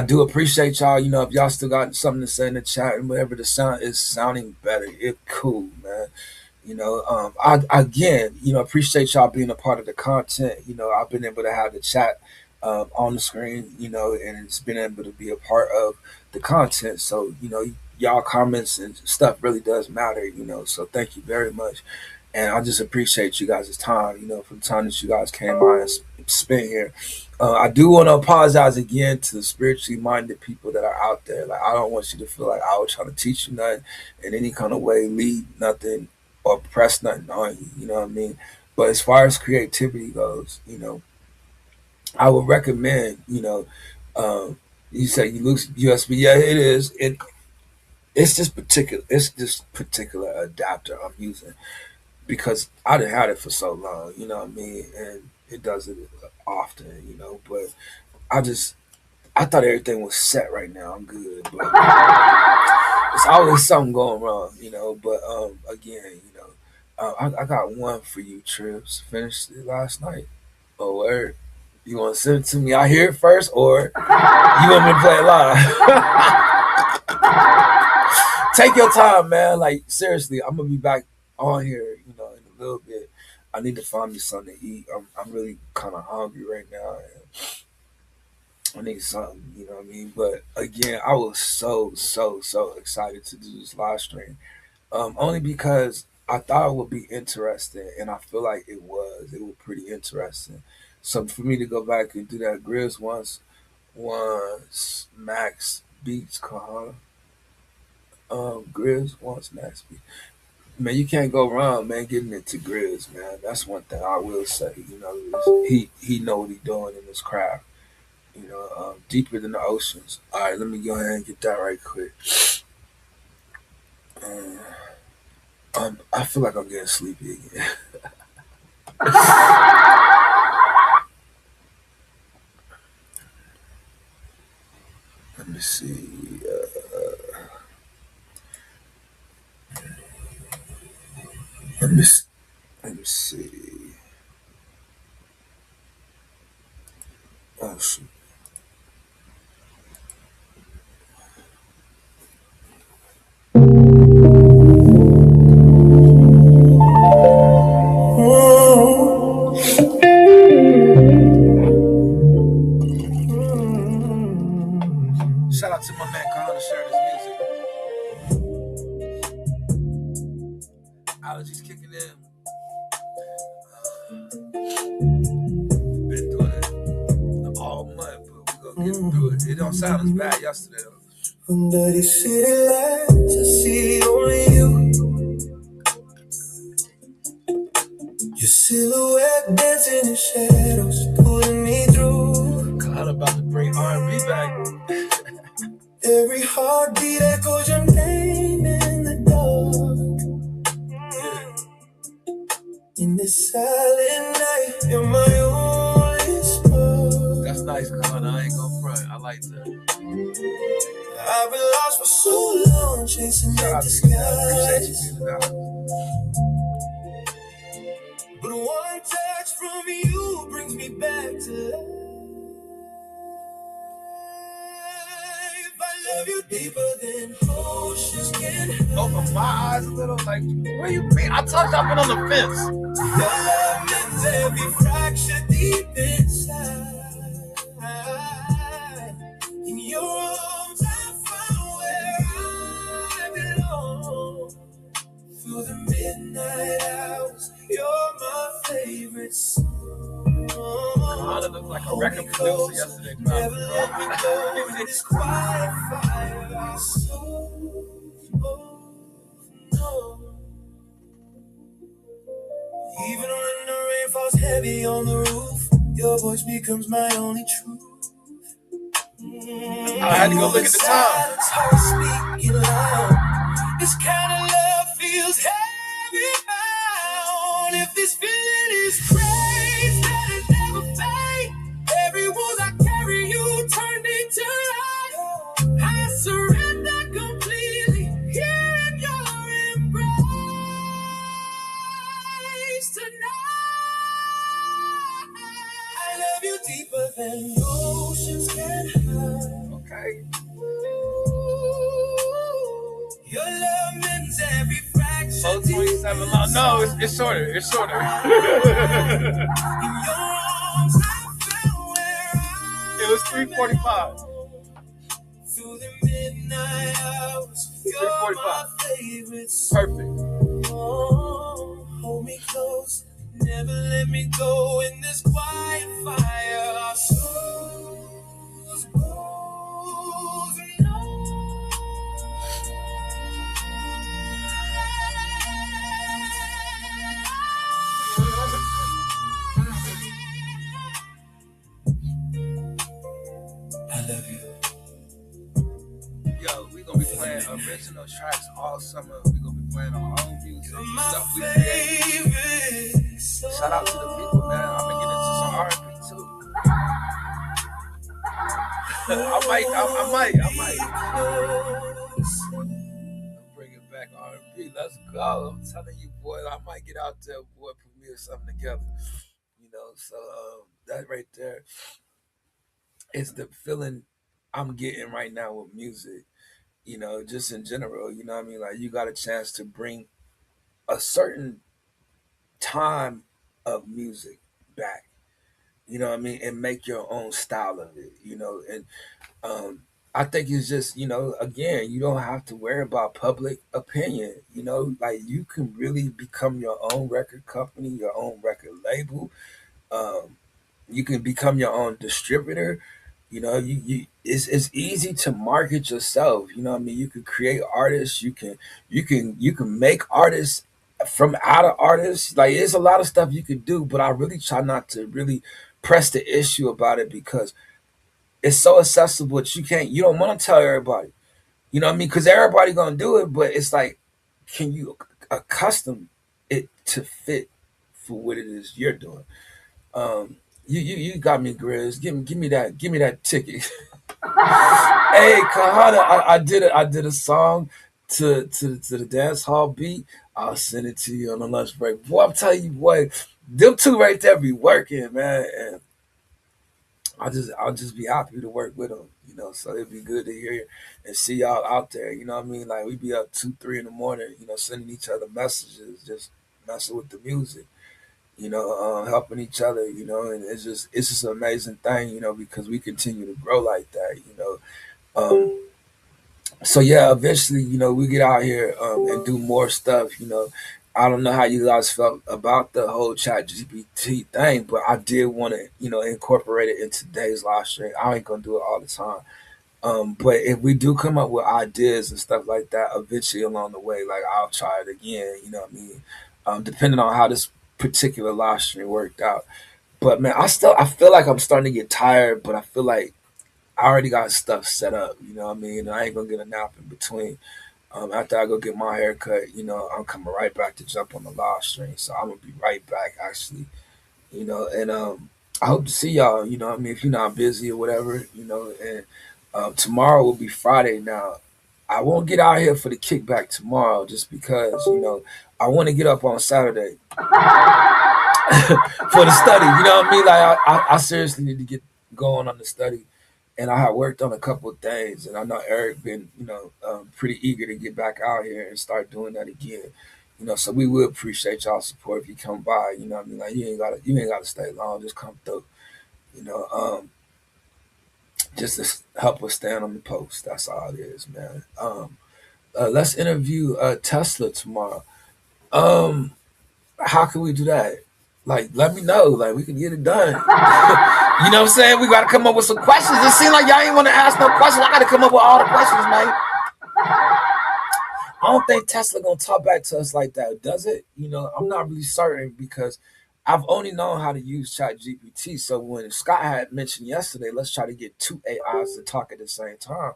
do appreciate y'all. If y'all still got something to say in the chat and whatever the sound is sounding better, it cool, man. I again, appreciate y'all being a part of the content. I've been able to have the chat on the screen, and it's been able to be a part of the content. So, y'all comments and stuff really does matter, So thank you very much. And I just appreciate you guys' time, for the time that you guys came by and spent here. I do want to apologize again to the spiritually minded people that are out there. Like, I don't want you to feel like I was trying to teach you nothing in any kind of way, lead nothing, or press nothing on you, you know what I mean? But as far as creativity goes, I would recommend, you say you lose USB. Yeah, it is. It's this particular adapter I'm using because I didn't have it for so long, you know what I mean? And it does it often, but I thought everything was set right now. I'm good, but it's always something going wrong, but again, I got one for you, Trips. Finished it last night. Oh, word. You want to send it to me? I hear it first, or you want me to play it live? Take your time, man. Like, seriously, I'm going to be back on here, in a little bit. I need to find me something to eat. I'm really kind of hungry right now. I need something, you know what I mean? But again, I was so excited to do this live stream. Only because I thought it would be interesting, and I feel like it was. It was pretty interesting. So for me to go back and do that, Grizz once Max Beats Kahana. Grizz once Max Beats. Man, you can't go wrong, man, getting it to Grizz, man. That's one thing I will say. He know what he's doing in his craft. Deeper than the oceans. All right, let me go ahead and get that right quick. I feel like I'm getting sleepy again. Let me see. Let me see. Oh, shoot. Shout out to my man Kahana sharing his music. Allergies kicking in. Been doing it all month, but we're gonna get through it. It don't sound as bad yesterday though. Under these city lights, I see only you. Your silhouette dancing in shadows, pulling me through. God about to bring R&B back. Every heartbeat echoes your name in the dark. Yeah. In this silent night, you're my only spark. That's nice, Con. I ain't gonna front. I like that. I've been lost for so long, chasing Shout out empty to you, man. Appreciate you skies. being out. But one touch from you brings me back to life. I love you deeper than oceans can. Open my eyes a little, like, where you been? I told you I've been on the fence. Your love mends every fracture deep inside. In your arms I found where I belong. Through the midnight hours, you're my favorite song. Kind looked like a record producer yesterday. Never let me go in this quiet fire. Our souls both know. Even when the rain falls heavy on the roof, your voice becomes my only truth. I had to go look at the time. Speaking loud. This kind of love feels heavy bound. If this feeling is grace that it never fade, every wound I carry you turned into light. I surrender completely here in your embrace tonight. I love you deeper than oceans can hide. Okay. Your love mends every fraction. 427 long. No, it's shorter. It's shorter. In your arms, I felt where It was 345. Through the midnight hours, you're my favorite song. Perfect. Hold me close, never let me go in this quiet fire. Our souls both know. I love you. Yo, we gonna be playing original tracks all summer. We gonna be playing our own music, stuff we create. Shout out to the people, man. I'm gonna get into some R&B too. I might. Bring it back R&B. Let's go. I'm telling you, boy. I might get out there, boy, premiere something together. You know, so that right there is the feeling I'm getting right now with music. You know, just in general. You know what I mean? Like you got a chance to bring a certain time of music back. You know what I mean? And make your own style of it. You know, and I think it's just, you know, again, you don't have to worry about public opinion. You know, like you can really become your own record company, your own record label. Um, you can become your own distributor. You know, it's easy to market yourself. You know what I mean? You can create artists. You can make artists from out of artists. Like there's a lot of stuff you can do, but I really try not to really press the issue about it because it's so accessible that you don't want to tell everybody. You know what I mean? Because everybody gonna do it, but it's like, can you accustom it to fit for what it is you're doing? You got me, Grizz. Give me that ticket. Hey, Kahana, I did a song to the dance hall beat. I'll send it to you on the lunch break. Boy, I'm telling you, boy, them two right there be working, man. And I'll just be happy to work with them, you know. So it'd be good to hear and see y'all out there. You know what I mean? Like we be up 2, 3 in the morning, you know, sending each other messages, just messing with the music, you know, helping each other, you know, and it's just an amazing thing, you know, because we continue to grow like that, you know. So yeah, eventually, you know, we get out here and do more stuff, you know. I don't know how you guys felt about the whole chat GPT thing, but I did want to, you know, incorporate it in today's live stream. I ain't gonna do it all the time. But if we do come up with ideas and stuff like that, eventually along the way, like I'll try it again. You know what I mean? Depending on how this particular live stream worked out. But man, I feel like I'm starting to get tired, but I feel like I already got stuff set up. You know what I mean? I ain't gonna get a nap in between. After I go get my hair cut, I'm coming right back to jump on the live stream. So I'm gonna be right back actually. And I hope to see y'all, what I mean, if you're not busy or whatever, and tomorrow will be Friday now. I won't get out here for the kickback tomorrow just because, I want to get up on Saturday for the study. You know what I mean? Like I seriously need to get going on the study, and I have worked on a couple of things, and I know Eric been pretty eager to get back out here and start doing that again. So we would appreciate y'all support if you come by. You know what I mean? Like you ain't gotta stay long. Just come through. You know, just to help us stand on the post. That's all it is, man. Let's interview Tesla tomorrow. Um, how can we do that? Like, let me know. Like, we can get it done. You know what I'm saying? We got to come up with some questions. It seems like y'all ain't want to ask no questions. I got to come up with all the questions, man. I don't think Tesla gonna talk back to us like that, does it? I'm not really certain because I've only known how to use Chat GPT. So when Scott had mentioned yesterday, let's try to get two AIs to talk at the same time.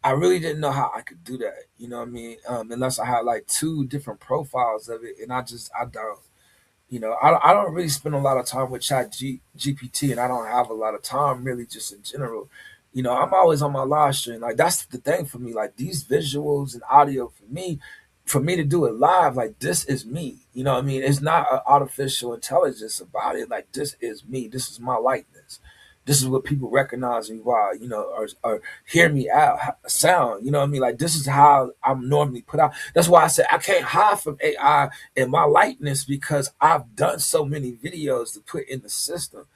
I really didn't know how I could do that. You know what I mean? Unless I had like two different profiles of it, and I don't. I don't really spend a lot of time with GPT, and I don't have a lot of time really just in general. I'm always on my live stream. Like that's the thing for me. Like these visuals and audio for me to do it live, like this is me. You know what I mean? It's not an artificial intelligence about it. Like this is me. This is my likeness. This is what people recognize me by, or hear me out sound. You know what I mean? Like this is how I'm normally put out. That's why I said I can't hide from AI and my likeness because I've done so many videos to put in the system.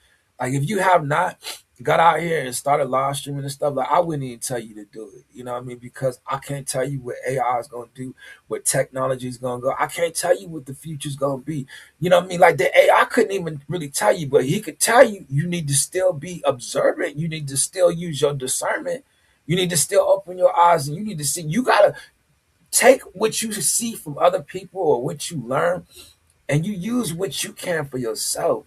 Like if you have not got out here and started live streaming and stuff, like I wouldn't even tell you to do it. You know what I mean? Because I can't tell you what AI is gonna do, what technology is gonna go. I can't tell you what the future's gonna be. You know what I mean? Like the AI couldn't even really tell you, but he could tell you you need to still be observant. You need to still use your discernment. You need to still open your eyes and you need to see. You gotta take what you see from other people or what you learn and you use what you can for yourself.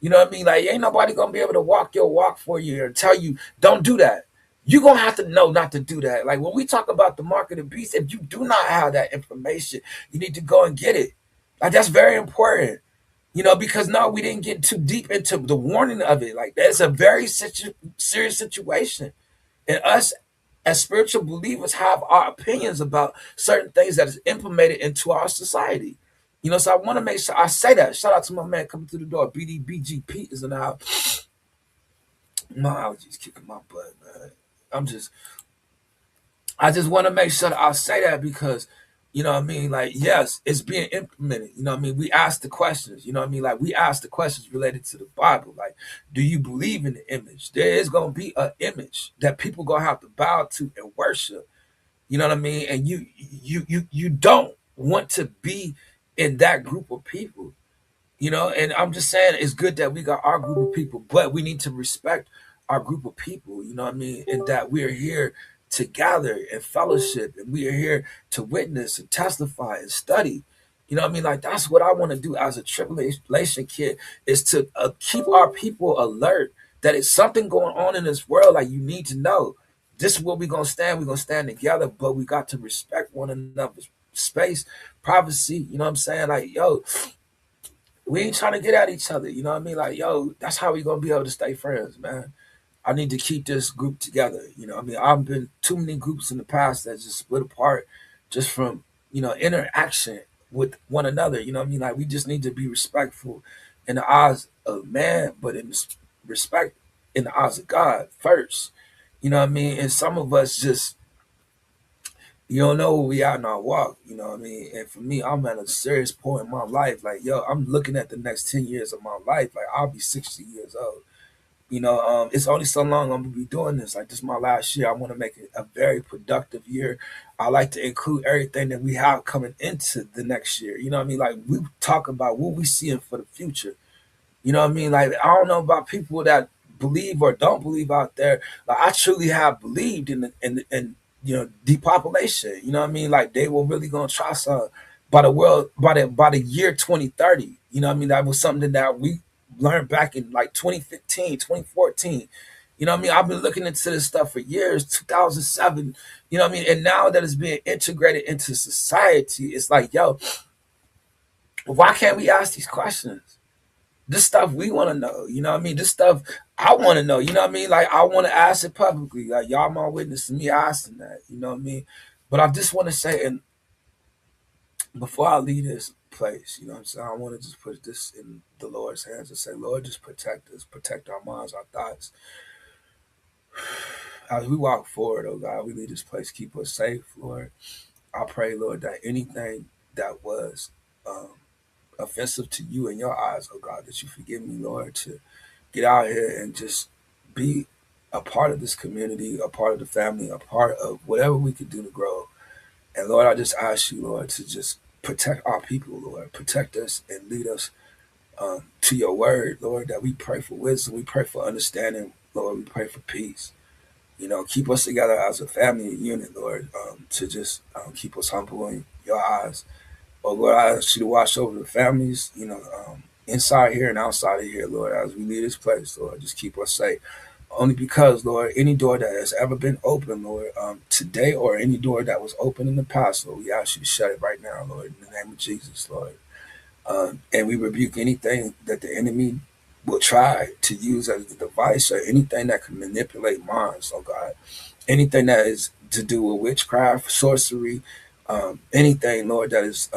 You know what I mean? Like, ain't nobody gonna be able to walk your walk for you or tell you, don't do that. You're gonna have to know not to do that. Like, when we talk about the mark of the beast, if you do not have that information, you need to go and get it. Like, that's very important, because no, we didn't get too deep into the warning of it. Like, that's a very serious situation. And us as spiritual believers have our opinions about certain things that is implemented into our society. So I want to make sure I say that. Shout out to my man coming through the door. BDBGP is in the house. My allergies kicking my butt, man. I just want to make sure that I say that because, you know what I mean? Like, yes, it's being implemented. You know what I mean? We ask the questions. You know what I mean? Like, we ask the questions related to the Bible. Like, do you believe in the image? There is going to be an image that people going to have to bow to and worship. You know what I mean? And you don't want to be in that group of people. And I'm just saying it's good that we got our group of people, but we need to respect our group of people, you know what I mean? And that we are here to gather and fellowship and we are here to witness and testify and study. You know what I mean? Like that's what I want to do as a tribulation kid is to keep our people alert that it's something going on in this world. Like you need to know this is where we're going to stand. We're going to stand together, but we got to respect one another's space, privacy. You know what I'm saying? Like, yo, we ain't trying to get at each other. You know what I mean? Like, yo, that's how we gonna be able to stay friends, man. I need to keep this group together. You know what I mean? I've been too many groups in the past that just split apart just from, interaction with one another. You know what I mean? Like we just need to be respectful in the eyes of man, but in respect in the eyes of God first. You know what I mean? And some of us just you don't know where we are in our walk, you know what I mean? And for me, I'm at a serious point in my life. Like, yo, I'm looking at the next 10 years of my life. Like, I'll be 60 years old. It's only so long I'm gonna be doing this. Like, this is my last year. I want to make it a very productive year. I like to include everything that we have coming into the next year. You know what I mean? Like, we talk about what we seeing for the future. You know what I mean? Like, I don't know about people that believe or don't believe out there. Like, I truly have believed in depopulation. You know what I mean? Like, they were really gonna try some by the world by the year 2030. You know what I mean? That was something that we learned back in like 2015, 2014. You know what I mean? I've been looking into this stuff for years, 2007. You know what I mean? And now that it's being integrated into society, it's like, yo, why can't we ask these questions? This stuff we want to know. You know what I mean? This stuff I want to know. You know what I mean? Like, I want to ask it publicly. Like, y'all my witness to me asking that. You know what I mean? But I just want to say, and before I leave this place, you know what I'm saying? I want to just put this in the Lord's hands and say, Lord, just protect us, protect our minds, our thoughts. As we walk forward, oh God, we leave this place, keep us safe, Lord. I pray, Lord, that anything that was um, offensive to you in your eyes, oh God, that you forgive me, Lord, to get out here and just be a part of this community, a part of the family, a part of whatever we could do to grow. And Lord, I just ask you, Lord, to just protect our people, Lord. Protect us and lead us to your word, Lord, that we pray for wisdom. We pray for understanding, Lord. We pray for peace. You know, keep us together as a family unit, Lord, to just keep us humble in your eyes. Oh, Lord, I ask you to watch over the families, you know, inside here and outside of here, Lord, as we leave this place, Lord. Just keep us safe. Only because, Lord, any door that has ever been open, Lord, today, or any door that was open in the past, Lord, we ask you to shut it right now, Lord, in the name of Jesus, Lord. And we rebuke anything that the enemy will try to use as a device, or anything that can manipulate minds, oh God. Anything that is to do with witchcraft, sorcery, anything, Lord, that is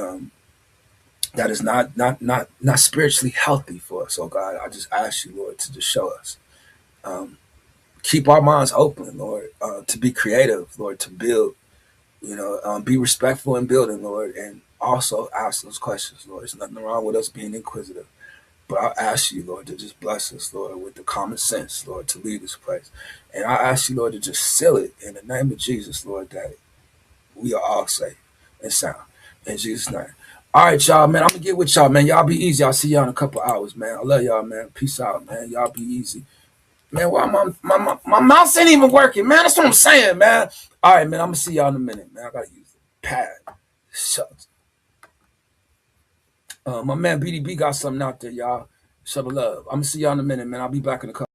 not spiritually healthy for us, oh God. I just ask you, Lord, to just show us. Um, Keep our minds open, Lord, to be creative, Lord, to build, you know, be respectful in building, Lord, and also ask those questions, Lord. There's nothing wrong with us being inquisitive. But I ask you, Lord, to just bless us, Lord, with the common sense, Lord, to lead this place. And I ask you, Lord, to just seal it in the name of Jesus, Lord, that we are all safe and sound. In Jesus' name. All right, y'all, man. I'm going to get with y'all, man. Y'all be easy. I'll see y'all in a couple hours, man. I love y'all, man. Peace out, man. Y'all be easy. Man, why my mouse ain't even working, man. That's what I'm saying, man. All right, man. I'm gonna see y'all in a minute, man. I gotta use the pad. Shucks. My man BDB got something out there, y'all. Show the love. I'm gonna see y'all in a minute, man. I'll be back in a couple.